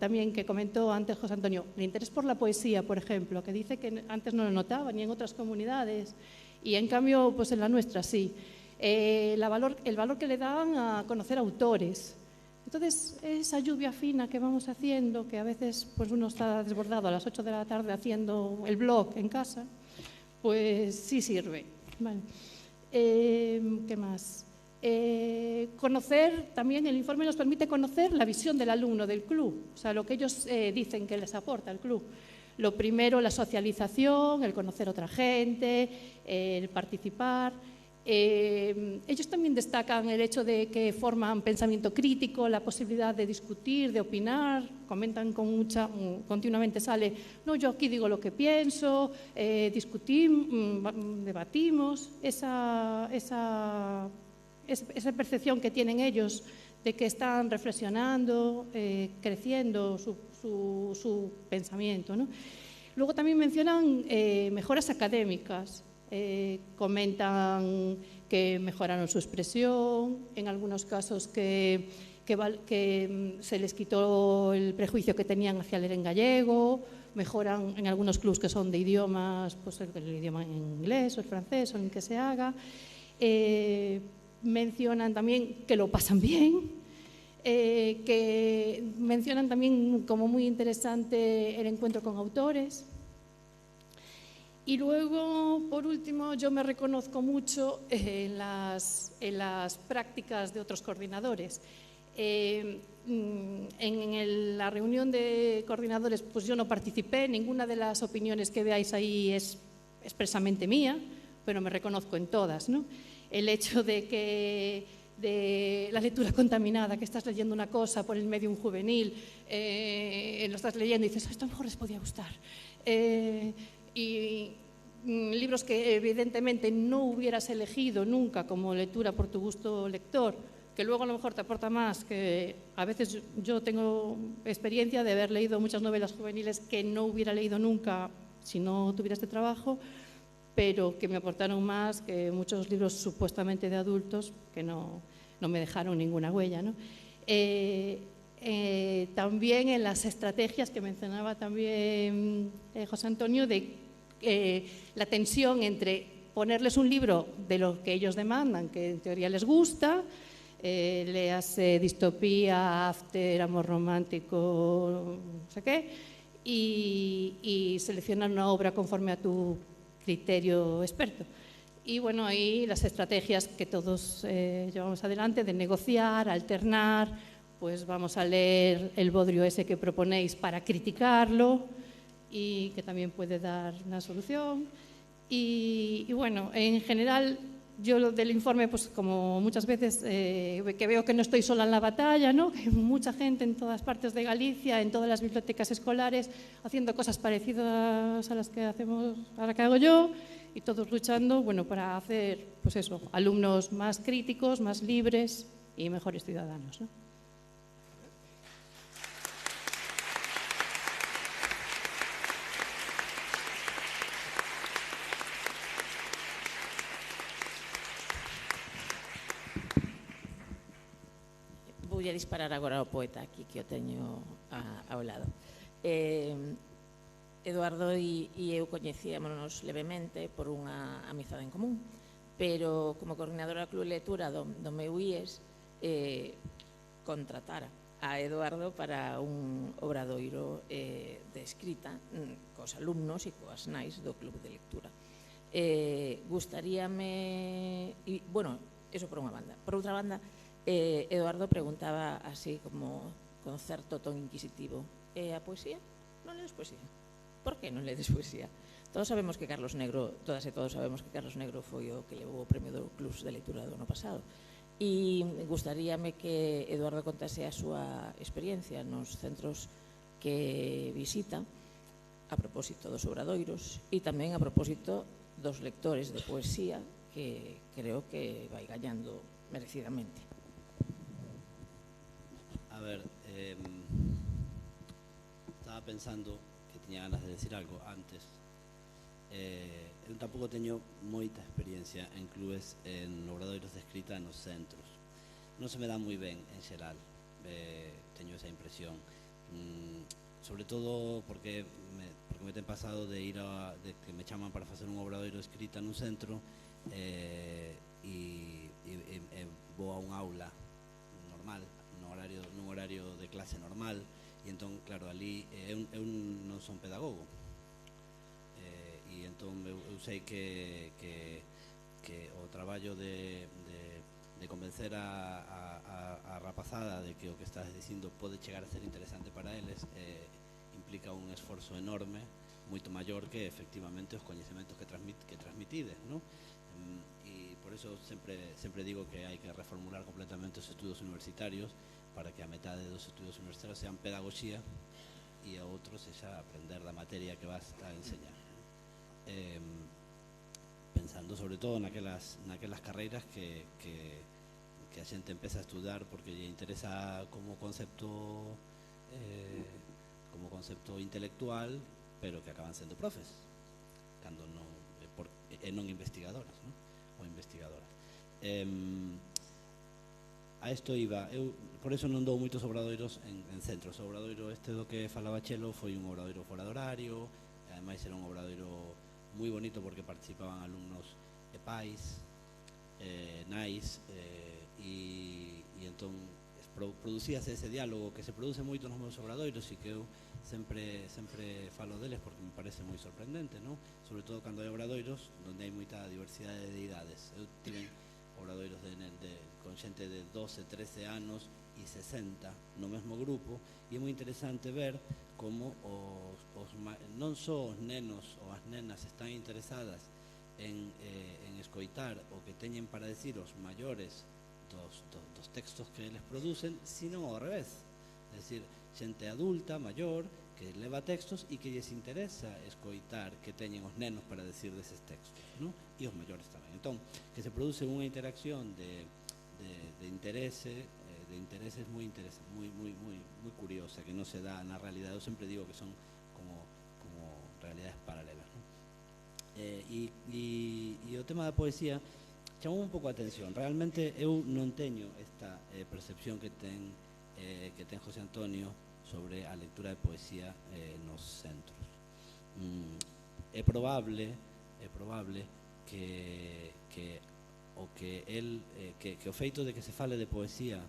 [SPEAKER 4] También que comentó antes José Antonio, el interés por la poesía, por ejemplo, que dice que antes no lo notaba ni en otras comunidades y en cambio pues en la nuestra sí. El valor que le dan a conocer autores. Entonces, esa lluvia fina que vamos haciendo, que a veces pues uno está desbordado a las 8 de la tarde haciendo el blog en casa, pues sí sirve. Vale. ¿Qué más? Conocer, también el informe nos permite conocer la visión del alumno del club, o sea, lo que ellos dicen que les aporta el club. Lo primero, la socialización, el conocer a otra gente, el participar. Ellos también destacan el hecho de que forman pensamiento crítico, la posibilidad de discutir, de opinar, comentan continuamente sale, no, yo aquí digo lo que pienso, discutimos, debatimos, esa percepción que tienen ellos de que están reflexionando, creciendo su pensamiento, ¿no? Luego también mencionan mejoras académicas. Comentan que mejoraron su expresión, en algunos casos que se les quitó el prejuicio que tenían hacia leer en gallego, mejoran en algunos clubs que son de idiomas, pues el idioma en inglés o el francés o en que se haga. Mencionan también que lo pasan bien, que mencionan también como muy interesante el encuentro con autores. Y luego, por último, yo me reconozco mucho en las prácticas de otros coordinadores. En la reunión de coordinadores, pues yo no participé, ninguna de las opiniones que veáis ahí es expresamente mía, pero me reconozco en todas, ¿no? El hecho de que de la lectura contaminada, que estás leyendo una cosa por el medium juvenil, lo estás leyendo y dices, esto a lo mejor les podía gustar. Y libros que evidentemente no hubieras elegido nunca como lectura por tu gusto lector, que luego a lo mejor te aporta más, que a veces yo tengo experiencia de haber leído muchas novelas juveniles que no hubiera leído nunca si no tuviera este trabajo, pero que me aportaron más que muchos libros supuestamente de adultos que no me dejaron ninguna huella, ¿no? También en las estrategias que mencionaba también José Antonio, de la tensión entre ponerles un libro de lo que ellos demandan, que en teoría les gusta, léase distopía, after, amor romántico, no sé qué, y seleccionar una obra conforme a tu criterio experto. Y bueno, ahí las estrategias que todos llevamos adelante de negociar, alternar, pues vamos a leer el bodrio ese que proponéis para criticarlo y que también puede dar una solución. Y bueno, en general, yo del informe, pues como muchas veces que veo que no estoy sola en la batalla, ¿no? Que hay mucha gente en todas partes de Galicia, en todas las bibliotecas escolares, haciendo cosas parecidas a las que hacemos, a las que hago yo, y todos luchando, bueno, para hacer, pues eso, alumnos más críticos, más libres y mejores ciudadanos, ¿no?
[SPEAKER 5] Vou a disparar agora ao poeta aquí que o teño ao lado. Eduardo e eu coñecíamonos levemente por unha amizade en común, pero como coordinadora do Club de Lectura do meu IES contratara a Eduardo para un obradoiro de escrita cos alumnos e coas nais do Club de Lectura. Gustaríame, bueno, eso por unha banda. Por outra banda, Eduardo preguntaba así como con certo ton inquisitivo, a poesía? Non lees poesía? Por que non ledes poesía? Todos sabemos que Carlos Negro, todas e todos sabemos que Carlos Negro foi o que levou o premio do Club de Lectura do ano pasado. E gustaríame que Eduardo contase a súa experiencia nos centros que visita a propósito dos obradoiros e tamén a propósito dos lectores de poesía que creo que vai gañando merecidamente.
[SPEAKER 3] A ver, estaba pensando que tiña ganas de decir algo antes. Eu tampouco teño moita experiencia en clubes en obradoiros de escrita nos centros. Non se me dá moi ben en xeral, teño esa impresión. Sobre todo porque me ten pasado de ir de que me chaman para facer un obradoiro de escrita nun centro e vou a un aula normal, nun horario de clase normal, e entón, claro, ali eu non son pedagogo, e entón eu sei que o traballo de convencer a rapazada de que o que estás dicindo pode chegar a ser interesante para eles, implica un esforzo enorme, moito maior que efectivamente os coñecementos que transmitides, non? E por eso sempre digo que hai que reformular completamente os estudos universitarios para que a metade dos estudos universitarios sean pedagogía e a outros sexa aprender da materia que vas a enseñar. Pensando sobre todo naquelas carreiras que a xente empeza a estudar porque lle interesa como concepto intelectual, pero que acaban sendo profes cando non non investigadoras, non? Ou investigadoras. A isto iba, eu por eso non dou moitos obradoiros en centros. O obradoiro este do que falaba Chelo foi un obradoiro fora de horario, ademais era un obradoiro moi bonito porque participaban alumnos e pais, nais, e entón producíase ese diálogo que se produce moito nos meus obradoiros e que eu sempre falo deles porque me parece moi sorprendente, non? Sobre todo cando hai obradoiros onde hai moita diversidade de idades. Eu tive obradoiros con xente de 12, 13 anos e 60 no mesmo grupo, e é moi interesante ver como non só os nenos ou as nenas están interesadas en escoitar o que teñen para decir os maiores dos textos que eles producen, sino ao revés. É dicir, xente adulta, maior, que leva textos e que lles interesa escoitar que teñen os nenos para decir deses textos, non? E os maiores tamén. Entón, que se produce unha interacción de intereses moi curiosa, que non se dá na realidade. Eu sempre digo que son como realidades paralelas, non? E o tema da poesía chamou un pouco a atención. Realmente eu non teño esta percepción que ten José Antonio sobre a lectura de poesía nos centros. É probable que o feito de que se fale de poesía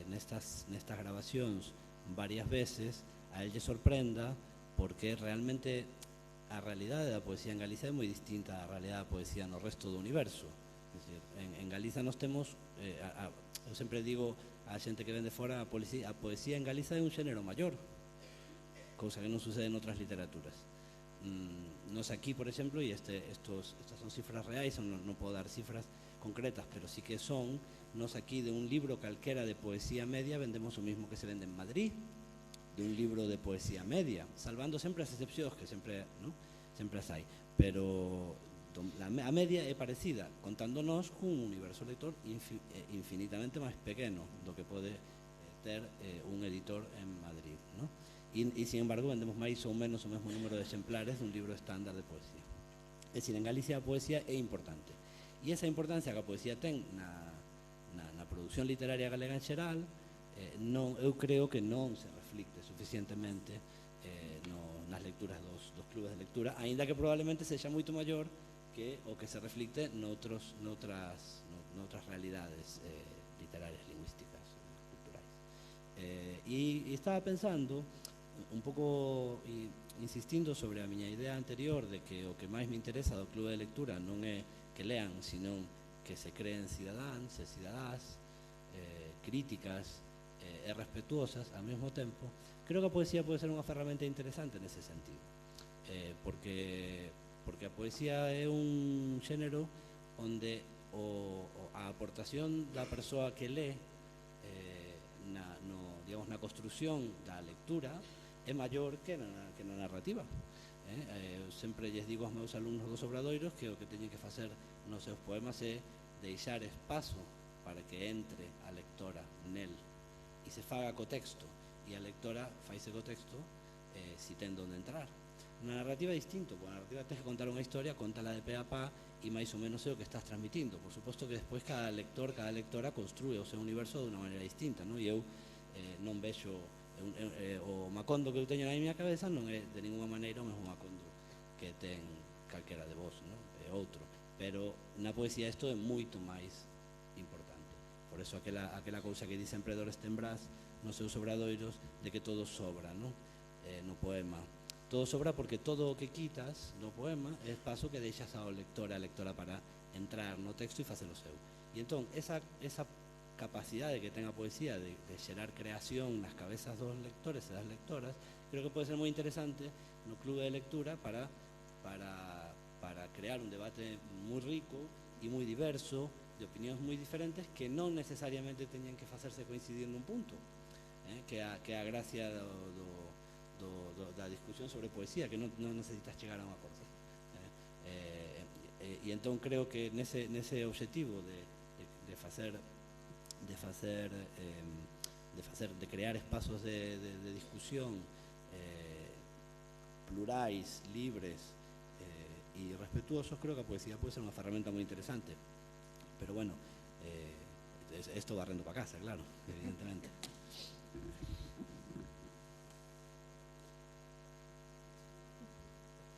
[SPEAKER 3] nestas grabacións varias veces a él lle sorprenda, porque realmente a realidade da poesía en Galicia é moi distinta á realidade da poesía no resto do universo. En Galiza nos temos, eu sempre digo a xente que ven de fora, a poesía en Galiza é un xénero maior, cousa que non sucede en outras literaturas. Nos aquí, por exemplo, e estas son cifras reais, non podo dar cifras concretas, pero sí que son, nos aquí de un libro calquera de poesía media vendemos o mismo que se vende en Madrid, de un libro de poesía media, salvando sempre as excepcións que sempre as hai, pero a media é parecida, contándonos cun universo lector infinitamente máis pequeno do que pode ter un editor en Madrid, non? E sin embargo vendemos máis ou menos o mesmo número de exemplares dun libro estándar de poesía. É dicir, en Galicia a poesía é importante, e esa importancia que a poesía ten na produción literaria galega en xeral, eu creo que non se reflicte suficientemente nas lecturas dos clubes de lectura, aínda que probablemente sexa moito maior que o que se reflicte noutras realidades literarias, lingüísticas, culturais. E estaba pensando un pouco insistindo sobre a miña idea anterior de que o que máis me interesa do clube de lectura non é que lean, sino que se creen cidadáns e cidadás críticas e respetuosas ao mesmo tempo. Creo que a poesía pode ser unha ferramenta interesante nese sentido, porque a poesía é un xénero onde a aportación da persoa que lee na construción da lectura é maior que na narrativa. Eu sempre lles digo aos meus alumnos dos obradoiros que o que teñen que facer nos seus poemas é deixar espazo para que entre a lectora nel e se faga co texto, e a lectora faise co texto si ten onde entrar. Na narrativa é distinto, porque na narrativa tens que contar unha historia, contala de pe a pa e máis ou menos é o que estás transmitindo. Por suposto que despois cada lector, cada lectora construe o seu universo de unha maneira distinta, non? E eu non vexo o Macondo que eu teño na miña cabeza non é de ninguna maneira o mesmo Macondo que ten calquera de vos, non? É outro, pero na poesía isto é moito máis importante. Por eso aquela cousa que di sempre Dores Tembrás nos seus obradoiros de que todo sobra, non? No poema todo sobra porque todo o que quitas no poema é espazo que deixas ao lector e a lectora para entrar no texto e facelo seu. E entón, esa capacidade que ten a poesía de xerar creación nas cabezas dos lectores e das lectoras, creo que pode ser moi interesante no clube de lectura para crear un debate moi rico e moi diverso, de opinións moi diferentes, que non necesariamente teñen que facerse coincidir nun punto, que é a gracia da discusión sobre poesía, que non necesitas chegar a unha cosa. E entón creo que nese obxectivo de crear espazos de discusión plurais, libres e respetuosos, creo que a poesía pode ser unha ferramenta moi interesante. Pero bueno, esto barrendo para casa, claro, evidentemente.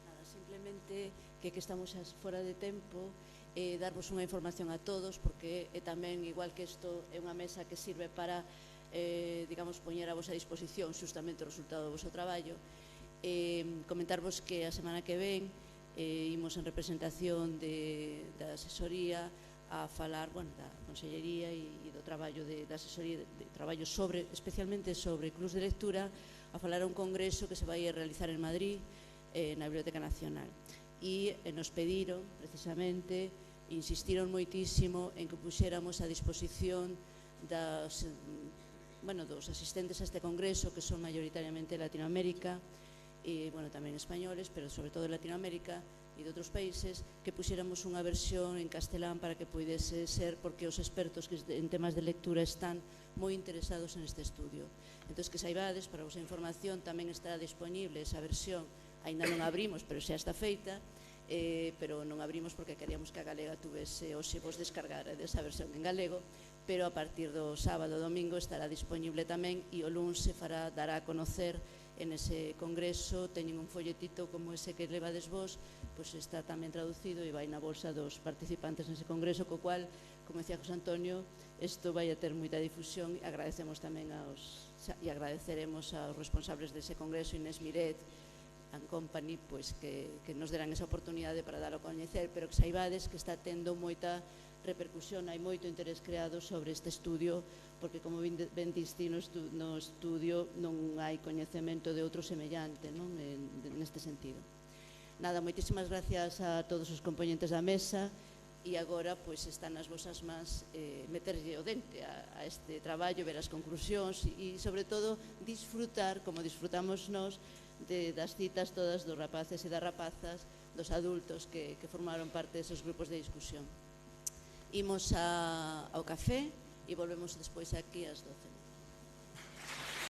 [SPEAKER 1] Nada, simplemente que estamos fora de tempo, darvos unha información a todos, porque tamén, igual que isto, é unha mesa que sirve para, digamos, poñer a vosa disposición justamente o resultado do vosso traballo. Comentarvos que a semana que ven imos en representación da asesoría a falar, bueno, da Consellería e do traballo da asesoría de traballo especialmente sobre clubs de lectura, a falar a un congreso que se vai a realizar en Madrid, na Biblioteca Nacional. E nos pediron, precisamente, insistiron moitísimo en que puxéramos a disposición dos asistentes a este congreso, que son maioritariamente de Latinoamérica, e, bueno, tamén españoles, pero sobre todo de Latinoamérica e de outros países, que puxéramos unha versión en castelán para que poidese ser, porque os expertos que en temas de lectura están moi interesados en este estudio. Entón, que saibades, para a vosa información, tamén está disponible esa versión, ainda non abrimos, pero xa está feita, pero non abrimos porque queríamos que a galega tuvese, hoxe vos descargar desa versión en galego, pero a partir do sábado e domingo estará disponible tamén, e o luns se dará a conocer en ese congreso. Teñen un folletito como ese que levades vos, pois está tamén traducido e vai na bolsa dos participantes nese congreso, co cual, como decía José Antonio, isto vai a ter moita difusión. Agradecemos tamén e agradeceremos aos responsables dese congreso, Inés Miret and Company, pois que nos deran esa oportunidade para dar a coñecer, pero que saibades que está tendo moita repercusión, hai moito interés creado sobre este estudio, porque, como ben diste, no estudio non hai coñecemento de outro semellante, non? Neste sentido. Nada, moitísimas gracias a todos os componentes da mesa, e agora pois están nas vosas mans meterlle o dente a este traballo, ver as conclusións e, sobre todo, disfrutar, como disfrutamos nós, das citas todas dos rapaces e das rapazas, dos adultos que formaron parte deses grupos de discusión. Imos ao café e volvemos despois aquí ás 12.